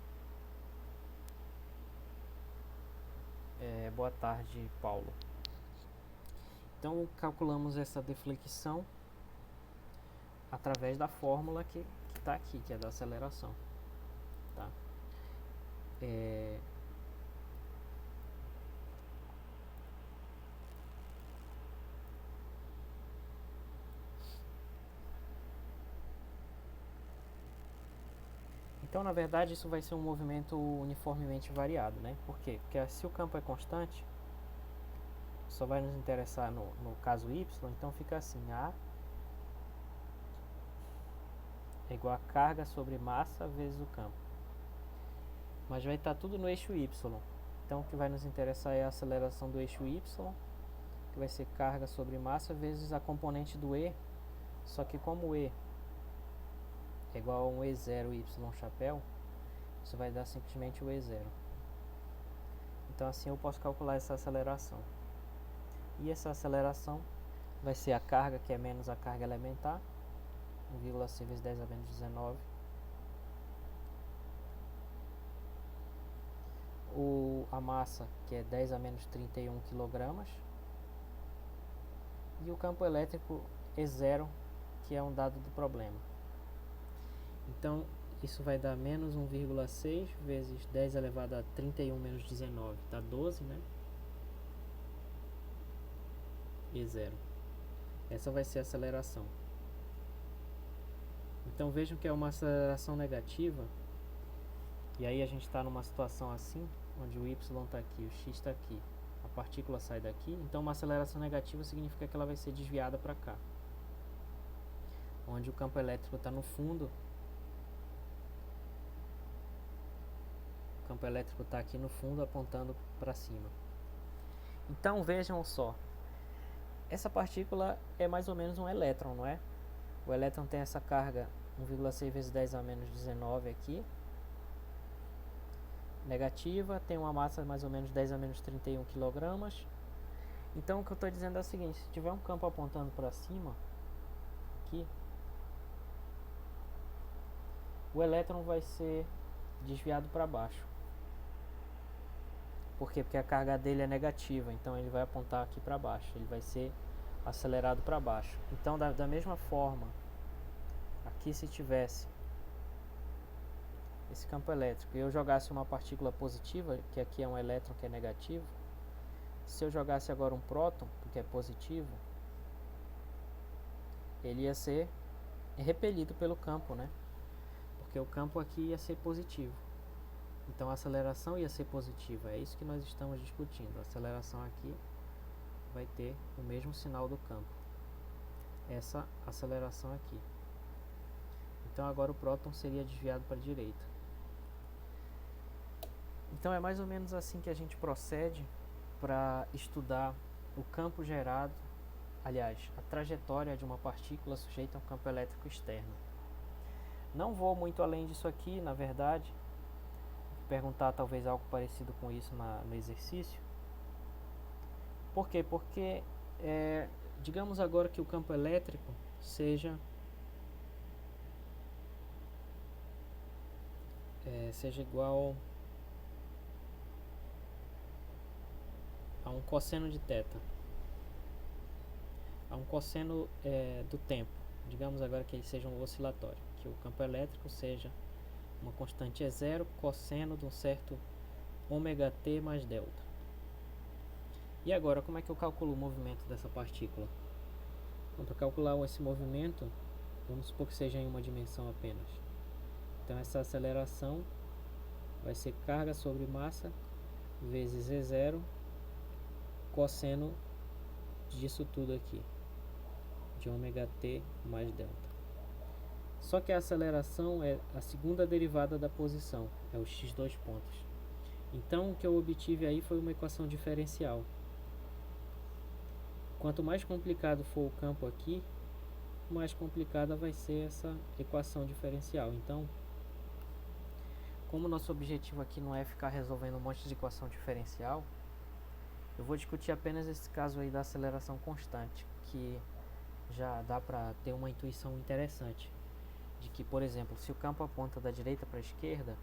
Boa tarde, Paulo. Então calculamos essa deflexão através da fórmula que está aqui, que é da aceleração. Tá? Então, na verdade, isso vai ser um movimento uniformemente variado, né? Por quê? Porque se o campo é constante, só vai nos interessar no caso y, então fica assim, A é igual a carga sobre massa vezes o campo. Mas vai estar tudo no eixo y. Então, o que vai nos interessar é a aceleração do eixo y, que vai ser carga sobre massa vezes a componente do E, só que como o E é igual a um E0 y chapéu, isso vai dar simplesmente o E0. Então assim eu posso calcular essa aceleração. E essa aceleração vai ser a carga, que é menos a carga elementar, 1,6 vezes 10 a menos 19. A massa, que é 10 a menos 31 kg. E o campo elétrico E0, que é um dado do problema. Então, isso vai dar menos 1,6 vezes 10 elevado a 31 menos 19. Dá 12, né? E0. Essa vai ser a aceleração. Então, vejam que é uma aceleração negativa. E aí a gente está numa situação assim, onde o y está aqui, o x está aqui. A partícula sai daqui. Então, uma aceleração negativa significa que ela vai ser desviada para cá. Onde o campo elétrico está no fundo. O campo elétrico está aqui no fundo, apontando para cima. Então, vejam só. Essa partícula é mais ou menos um elétron, não é? O elétron tem essa carga 1,6 vezes 10 a menos 19 aqui. Negativa, tem uma massa mais ou menos 10 a menos 31 kg. Então, o que eu estou dizendo é o seguinte. Se tiver um campo apontando para cima, aqui, o elétron vai ser desviado para baixo. Por quê? Porque a carga dele é negativa, então ele vai apontar aqui para baixo, ele vai ser acelerado para baixo. Então, da mesma forma, aqui se tivesse esse campo elétrico e eu jogasse uma partícula positiva, que aqui é um elétron que é negativo, se eu jogasse agora um próton, que é positivo, ele ia ser repelido pelo campo, né? Porque o campo aqui ia ser positivo. Então a aceleração ia ser positiva, é isso que nós estamos discutindo. A aceleração aqui vai ter o mesmo sinal do campo. Essa aceleração aqui. Então agora o próton seria desviado para a direita. Então é mais ou menos assim que a gente procede para estudar o campo gerado, aliás, a trajetória de uma partícula sujeita a um campo elétrico externo. Não vou muito além disso aqui, na verdade. Perguntar talvez algo parecido com isso no exercício. Por quê? Porque digamos agora que o campo elétrico seja igual a um cosseno de θ, a um cosseno do tempo. Digamos agora que ele seja um oscilatório, que o campo elétrico seja uma constante E0 cosseno de um certo ômega t mais delta. E agora, como é que eu calculo o movimento dessa partícula? Então, para calcular esse movimento, vamos supor que seja em uma dimensão apenas. Então, essa aceleração vai ser carga sobre massa vezes E0 cosseno disso tudo aqui, de ômega t mais delta. Só que a aceleração é a segunda derivada da posição, é o x dois pontos. Então, o que eu obtive aí foi uma equação diferencial. Quanto mais complicado for o campo aqui, mais complicada vai ser essa equação diferencial. Então, como nosso objetivo aqui não é ficar resolvendo um monte de equação diferencial, eu vou discutir apenas esse caso aí da aceleração constante, que já dá para ter uma intuição interessante de que, por exemplo, se o campo aponta da direita para a esquerda,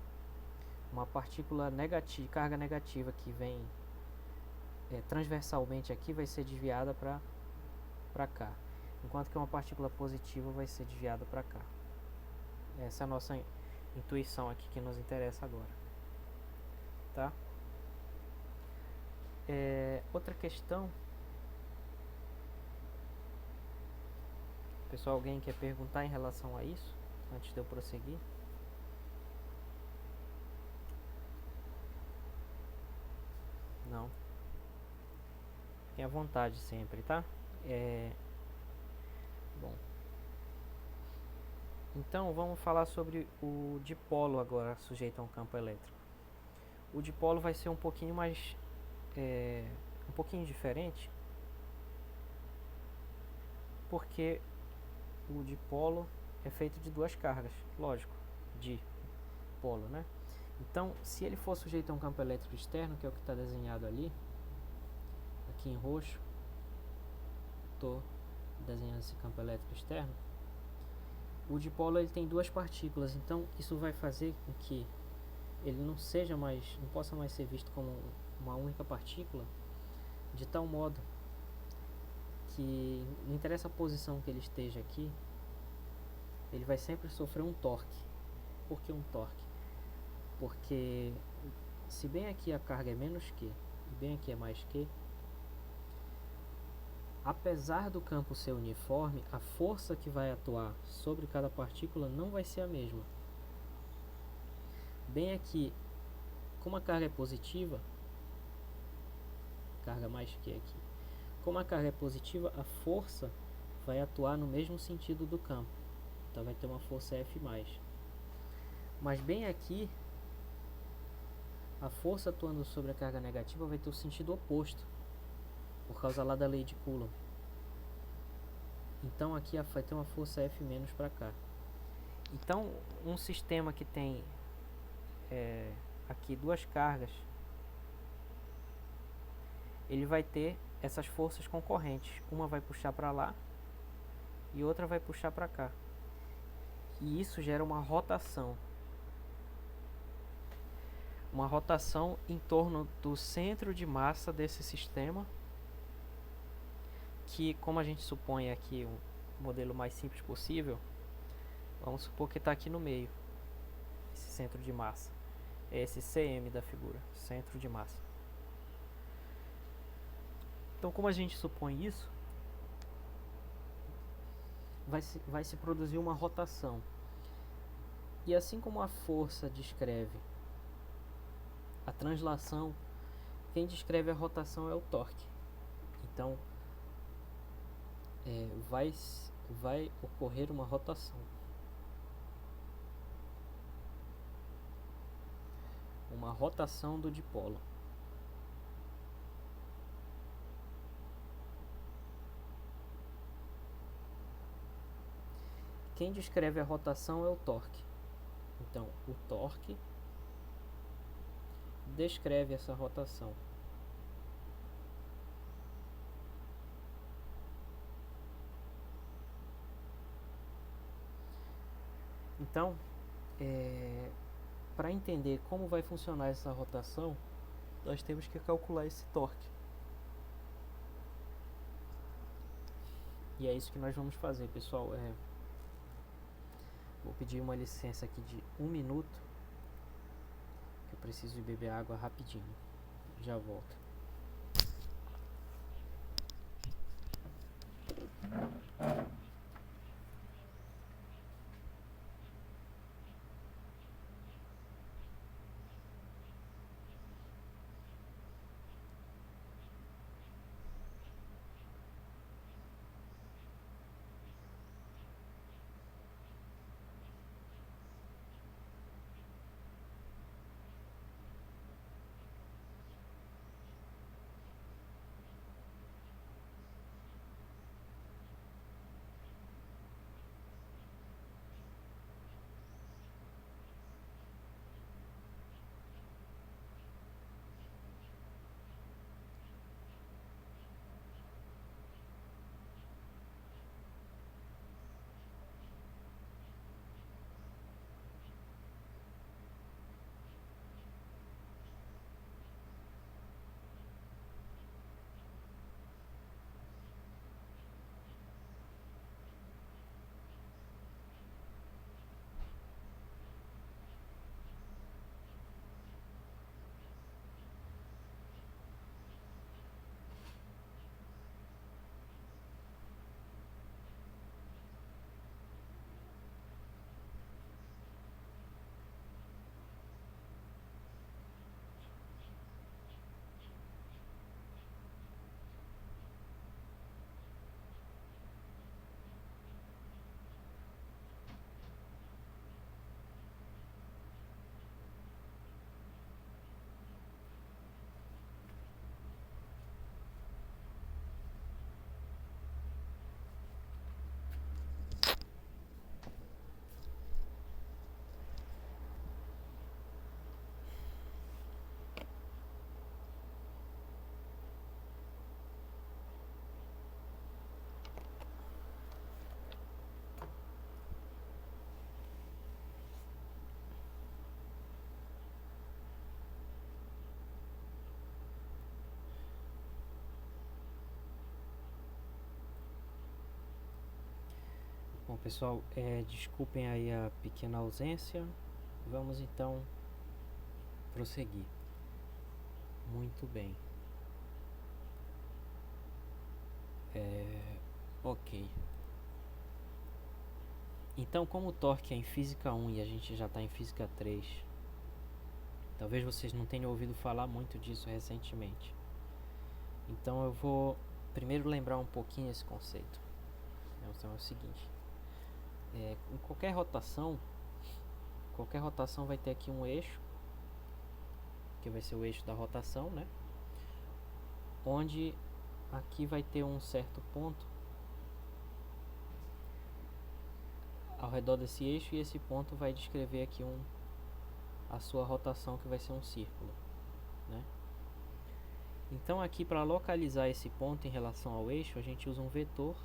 uma partícula negativa, carga negativa que vem transversalmente aqui vai ser desviada para cá, enquanto que uma partícula positiva vai ser desviada para cá. Essa é a nossa intuição aqui que nos interessa agora, tá? Outra questão, pessoal, alguém quer perguntar em relação a isso antes de eu prosseguir? Não? Fiquem à vontade sempre, tá? Bom, então vamos falar sobre o dipolo agora sujeito a um campo elétrico. O dipolo vai ser um pouquinho mais um pouquinho diferente, porque o dipolo é feito de duas cargas, lógico, dipolo, né? Então, se ele for sujeito a um campo elétrico externo, que é o que está desenhado ali, aqui em roxo, estou desenhando esse campo elétrico externo, o dipolo ele tem duas partículas, então isso vai fazer com que ele não possa mais ser visto como uma única partícula, de tal modo que não interessa a posição que ele esteja aqui, ele vai sempre sofrer um torque. Por que um torque? Porque se bem aqui a carga é menos Q e bem aqui é mais Q, apesar do campo ser uniforme, a força que vai atuar sobre cada partícula não vai ser a mesma. Bem aqui, como a carga é positiva, carga mais Q aqui, como a carga é positiva, a força vai atuar no mesmo sentido do campo. Então vai ter uma força F+. Mas bem aqui, a força atuando sobre a carga negativa vai ter o sentido oposto, por causa lá da lei de Coulomb. Então aqui vai ter uma força F- para cá. Então um sistema que tem aqui duas cargas, ele vai ter essas forças concorrentes. Uma vai puxar para lá e outra vai puxar para cá. E isso gera uma rotação. Uma rotação em torno do centro de massa desse sistema, que, como a gente supõe aqui um modelo mais simples possível, vamos supor que está aqui no meio, esse centro de massa. É esse CM da figura, centro de massa. Então, como a gente supõe isso, vai se produzir uma rotação. E assim como a força descreve a translação, quem descreve a rotação é o torque. Então, vai ocorrer uma rotação. Uma rotação do dipolo. quem descreve a rotação é o torque. Então, o torque descreve essa rotação. Então, para entender como vai funcionar essa rotação, nós temos que calcular esse torque. E é isso que nós vamos fazer, pessoal. Vou pedir uma licença aqui de 1 minuto, que eu preciso beber água rapidinho. Já volto. Bom, pessoal, desculpem aí a pequena ausência. Vamos então prosseguir. Muito bem. Ok. Então, como o torque é em física 1 e a gente já está em física 3, talvez vocês não tenham ouvido falar muito disso recentemente. Então eu vou primeiro lembrar um pouquinho esse conceito. Então é o seguinte. Em qualquer rotação vai ter aqui um eixo, que vai ser o eixo da rotação, né? Onde aqui vai ter um certo ponto ao redor desse eixo, e esse ponto vai descrever aqui a sua rotação, que vai ser um círculo, né? Então aqui, para localizar esse ponto em relação ao eixo, a gente usa um vetor,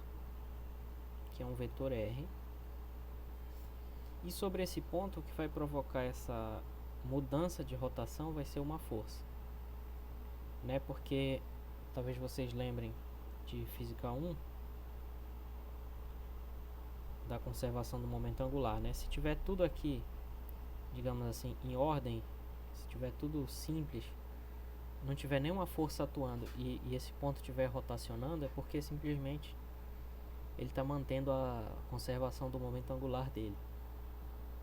que é um vetor R. E sobre esse ponto, o que vai provocar essa mudança de rotação vai ser uma força, né? Porque talvez vocês lembrem de física 1, da conservação do momento angular, né? Se tiver tudo aqui, digamos assim, em ordem, se tiver tudo simples, não tiver nenhuma força atuando e esse ponto estiver rotacionando, é porque simplesmente ele está mantendo a conservação do momento angular dele.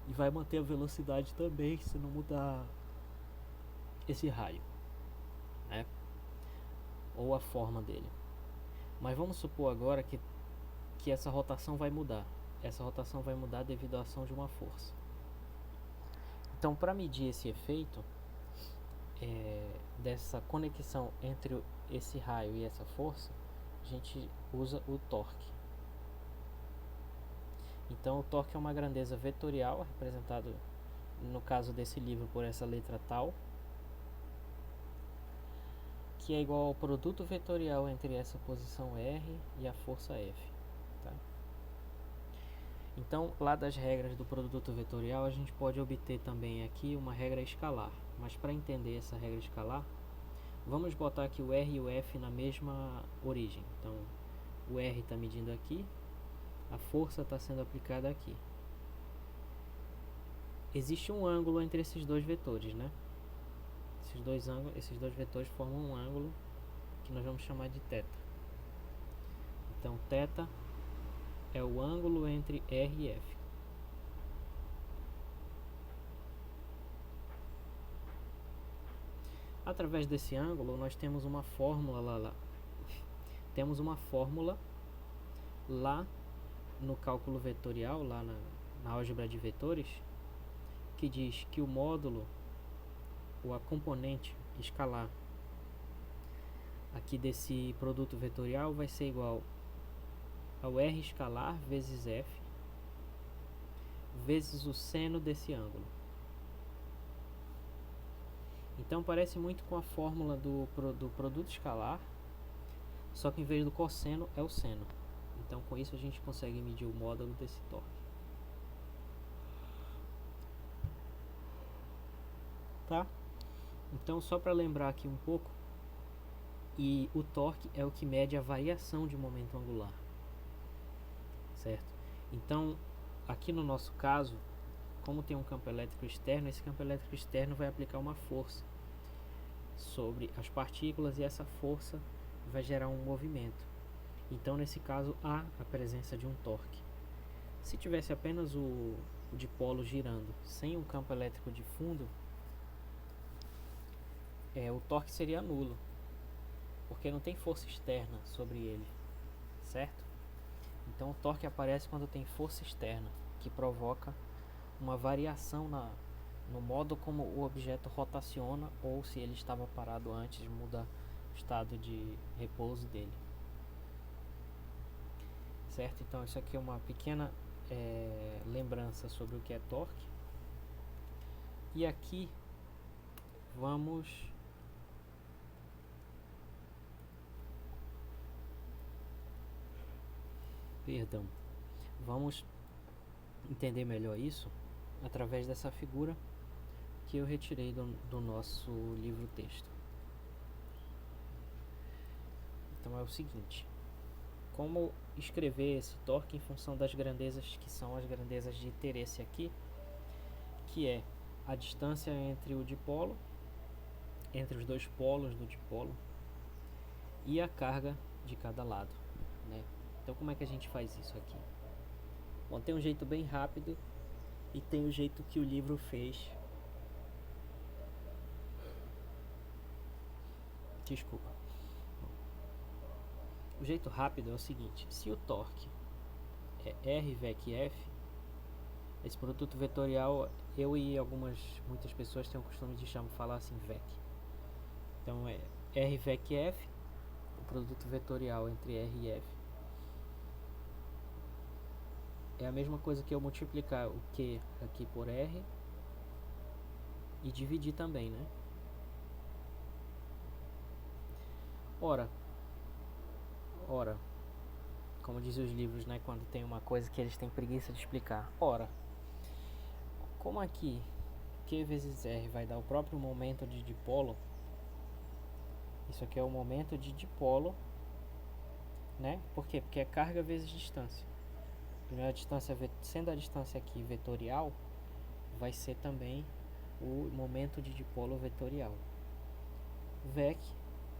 E vai manter a velocidade também, se não mudar esse raio, né? Ou a forma dele. Mas vamos supor agora que essa rotação vai mudar. Essa rotação vai mudar devido à ação de uma força. Então, para medir esse efeito dessa conexão entre esse raio e essa força, a gente usa o torque. Então o torque é uma grandeza vetorial, representado no caso desse livro por essa letra tal, que é igual ao produto vetorial entre essa posição R e a força F. Tá? Então, lá das regras do produto vetorial, a gente pode obter também aqui uma regra escalar. Mas para entender essa regra escalar, vamos botar aqui o R e o F na mesma origem. Então, o R está medindo aqui, a força está sendo aplicada aqui. Existe um ângulo entre esses dois vetores, né? Esses dois vetores formam um ângulo que nós vamos chamar de θ. Então, θ é o ângulo entre R e F. Através desse ângulo, nós temos uma fórmula lá. Temos uma fórmula lá no cálculo vetorial, lá na álgebra de vetores, que diz que o módulo, ou a componente escalar aqui desse produto vetorial vai ser igual ao R escalar vezes F vezes o seno desse ângulo. Então parece muito com a fórmula do produto escalar, só que em vez do cosseno é o seno. Então com isso a gente consegue medir o módulo desse torque. Tá? Então só para lembrar aqui um pouco, e o torque é o que mede a variação de momento angular. Certo? Então aqui no nosso caso, como tem um campo elétrico externo, esse campo elétrico externo vai aplicar uma força sobre as partículas e essa força vai gerar um movimento. Então nesse caso há a presença de um torque. Se tivesse apenas o dipolo girando sem um campo elétrico de fundo, o torque seria nulo, porque não tem força externa sobre ele, certo? Então o torque aparece quando tem força externa, que provoca uma variação no modo como o objeto rotaciona, ou se ele estava parado antes de mudar o estado de repouso dele. Certo? Então isso aqui é uma pequena lembrança sobre o que é torque. E aqui vamos entender melhor isso através dessa figura que eu retirei do nosso livro-texto. Então é o seguinte: como escrever esse torque em função das grandezas que são as grandezas de interesse aqui, que é a distância entre o dipolo, entre os dois polos do dipolo, e a carga de cada lado, né? Então como é que a gente faz isso aqui? Bom, tem um jeito bem rápido e tem o jeito que o livro fez. Desculpa. O jeito rápido é o seguinte: se o torque é R VEC F, esse produto vetorial, eu e muitas pessoas têm o costume de falar assim VEC. Então é R VEC F, o produto vetorial entre R e F. É a mesma coisa que eu multiplicar o Q aqui por R e dividir também, né? Ora, como dizem os livros, né, quando tem uma coisa que eles têm preguiça de explicar. Ora, como aqui Q vezes R vai dar o próprio momento de dipolo, isso aqui é o momento de dipolo, né? Por quê? Porque é carga vezes distância. A distância, sendo a distância aqui vetorial, vai ser também o momento de dipolo vetorial. VEC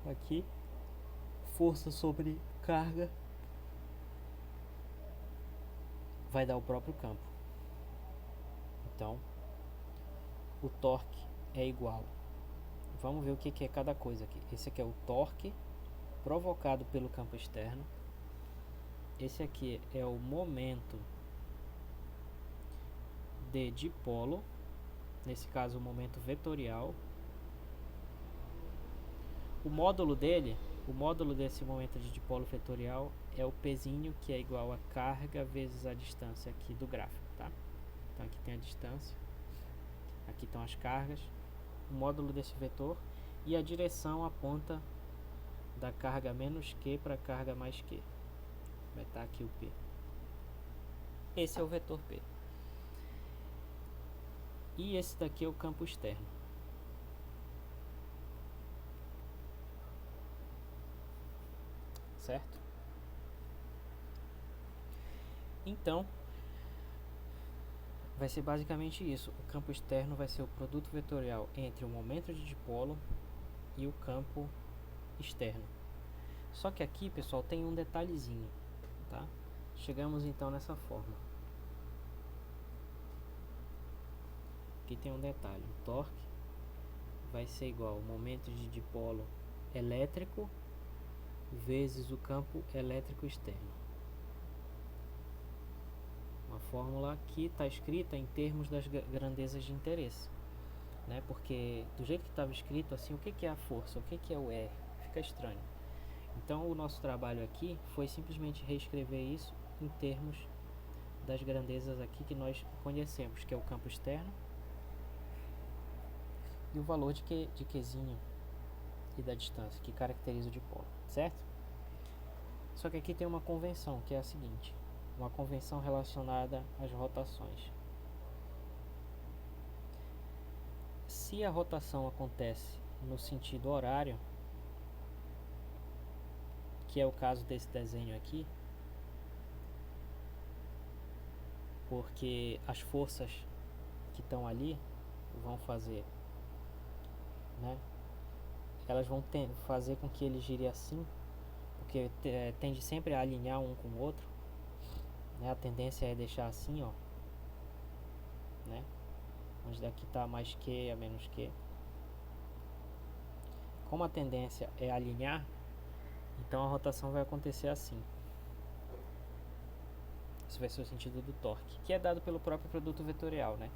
aqui, força sobre carga, vai dar o próprio campo. Então o torque é igual, vamos ver o que é cada coisa aqui. Esse aqui é o torque provocado pelo campo externo. Esse aqui é o momento de dipolo, nesse caso o momento vetorial. O módulo dele O módulo desse momento de dipolo vetorial é o Pzinho, que é igual a carga vezes a distância aqui do gráfico, tá? Então aqui tem a distância, aqui estão as cargas, o módulo desse vetor e a direção aponta da carga menos Q para a carga mais Q. Vai estar aqui o P. Esse é o vetor P. E esse daqui é o campo externo. Certo? Então, vai ser basicamente isso. O campo externo vai ser o produto vetorial entre o momento de dipolo e o campo externo. Só que aqui, pessoal, tem um detalhezinho, tá? Chegamos então nessa forma. Aqui tem um detalhe. O torque vai ser igual ao momento de dipolo elétrico vezes o campo elétrico externo. Uma fórmula que está escrita em termos das grandezas de interesse, né? Porque do jeito que estava escrito assim, o que é a força, o que é o R, fica estranho. Então o nosso trabalho aqui foi simplesmente reescrever isso em termos das grandezas aqui que nós conhecemos, que é o campo externo e o valor de Qzinho e da distância, que caracteriza o dipolo, certo? Só que aqui tem uma convenção, que é a seguinte, uma convenção relacionada às rotações. Se a rotação acontece no sentido horário, que é o caso desse desenho aqui, porque as forças que estão ali vão fazer, né? Elas vão fazer com que ele gire assim, porque tende sempre a alinhar um com o outro, né? A tendência é deixar assim, ó, né? Onde daqui está mais Q a menos Q. Como a tendência é alinhar, então a rotação vai acontecer assim. Esse vai ser o sentido do torque, que é dado pelo próprio produto vetorial, né?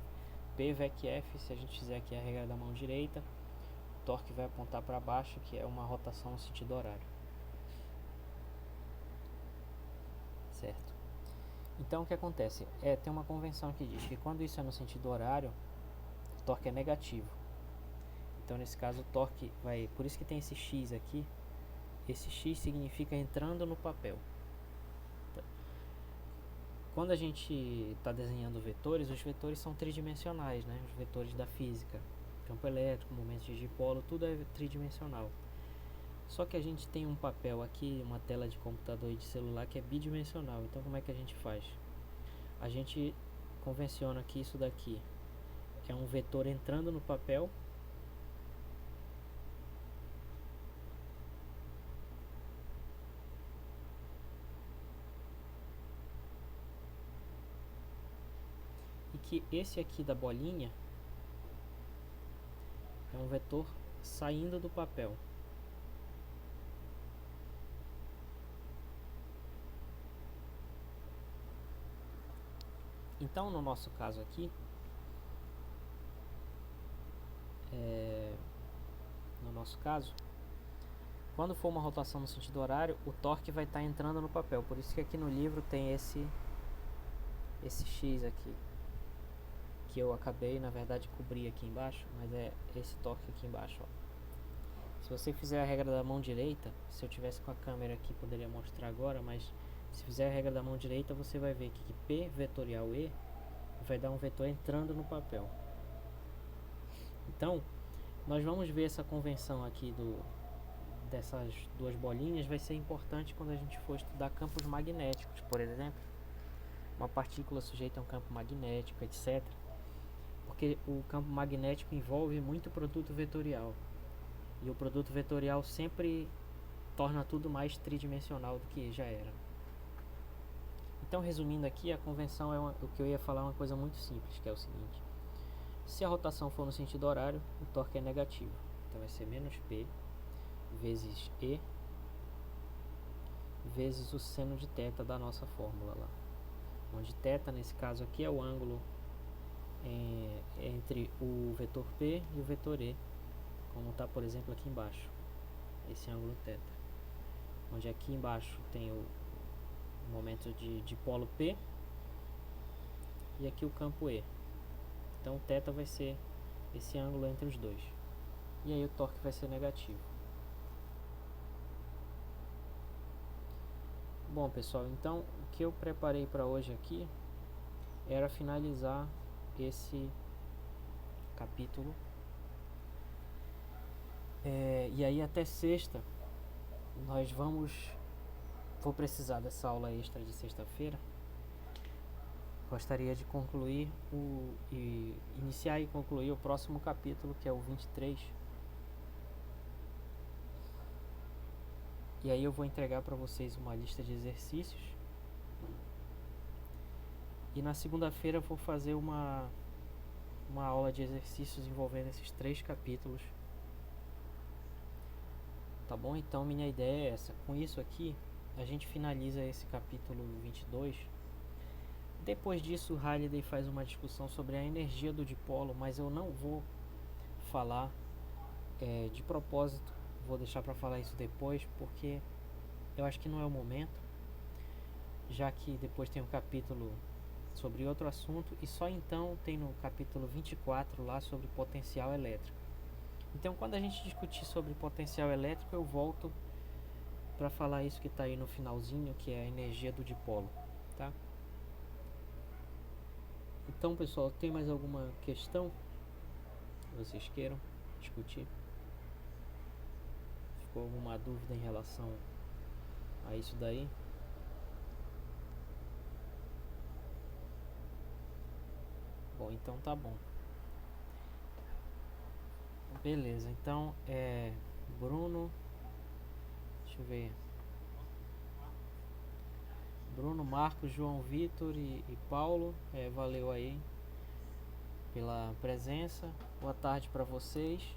P VEC F, se a gente fizer aqui a regra da mão direita, o torque vai apontar para baixo, que é uma rotação no sentido horário. Certo? Então o que acontece? Tem uma convenção que diz que quando isso é no sentido horário, o torque é negativo. Então nesse caso o torque vai... Por isso que tem esse X aqui. Esse X significa entrando no papel. Quando a gente está desenhando vetores, os vetores são tridimensionais, né? Os vetores da física. Campo elétrico, momento de dipolo, tudo é tridimensional. Só que a gente tem um papel aqui, uma tela de computador e de celular que é bidimensional. Então como é que a gente faz? A gente convenciona que isso daqui é um vetor entrando no papel e que esse aqui da bolinha é um vetor saindo do papel. Então no nosso caso aqui, quando for uma rotação no sentido horário, o torque vai estar entrando no papel. Por isso que aqui no livro tem esse X aqui, que eu acabei, na verdade, cobrir aqui embaixo, mas é esse torque aqui embaixo, ó. Se você fizer a regra da mão direita, se eu tivesse com a câmera aqui poderia mostrar agora, mas se fizer a regra da mão direita, você vai ver que P vetorial E vai dar um vetor entrando no papel. Então, nós vamos ver essa convenção aqui dessas duas bolinhas, vai ser importante quando a gente for estudar campos magnéticos, por exemplo. Uma partícula sujeita a um campo magnético, etc. Porque o campo magnético envolve muito produto vetorial. E o produto vetorial sempre torna tudo mais tridimensional do que já era. Então, resumindo aqui, a convenção o que eu ia falar é uma coisa muito simples, que é o seguinte. Se a rotação for no sentido horário, o torque é negativo. Então vai ser menos P vezes E vezes o seno de θ da nossa fórmula lá. Onde θ, nesse caso aqui, é o ângulo entre o vetor P e o vetor E, como está, por exemplo, aqui embaixo, esse ângulo θ. onde aqui embaixo tem o momento de polo P e aqui o campo E. Então o θ vai ser esse ângulo entre os dois. E aí o torque vai ser negativo. Bom, pessoal, então o que eu preparei para hoje aqui era finalizar esse capítulo. E aí até sexta nós vou precisar dessa aula extra de sexta-feira. Gostaria de iniciar e concluir o próximo capítulo, que é o 23. E aí eu vou entregar para vocês uma lista de exercícios. E na segunda-feira eu vou fazer uma aula de exercícios envolvendo esses 3 capítulos. Tá bom? Então minha ideia é essa. Com isso aqui, a gente finaliza esse capítulo 22. Depois disso, Halliday faz uma discussão sobre a energia do dipolo, mas eu não vou falar de propósito. Vou deixar para falar isso depois, porque eu acho que não é o momento, já que depois tem um capítulo sobre outro assunto e só então tem no capítulo 24 lá sobre potencial elétrico. Então quando a gente discutir sobre potencial elétrico eu volto para falar isso que está aí no finalzinho, que é a energia do dipolo, tá? Então pessoal, tem mais alguma questão que vocês queiram discutir? Ficou alguma dúvida em relação a isso daí? Bom, então tá bom. Beleza, então Bruno, deixa eu ver. Bruno, Marcos, João Vitor e Paulo, valeu aí pela presença. Boa tarde para vocês.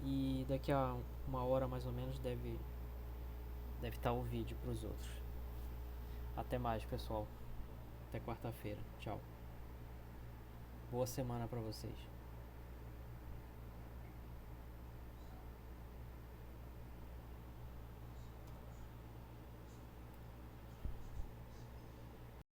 E daqui a uma hora mais ou menos deve estar o vídeo para os outros. Até mais, pessoal. Até quarta-feira. Tchau. Boa semana para vocês.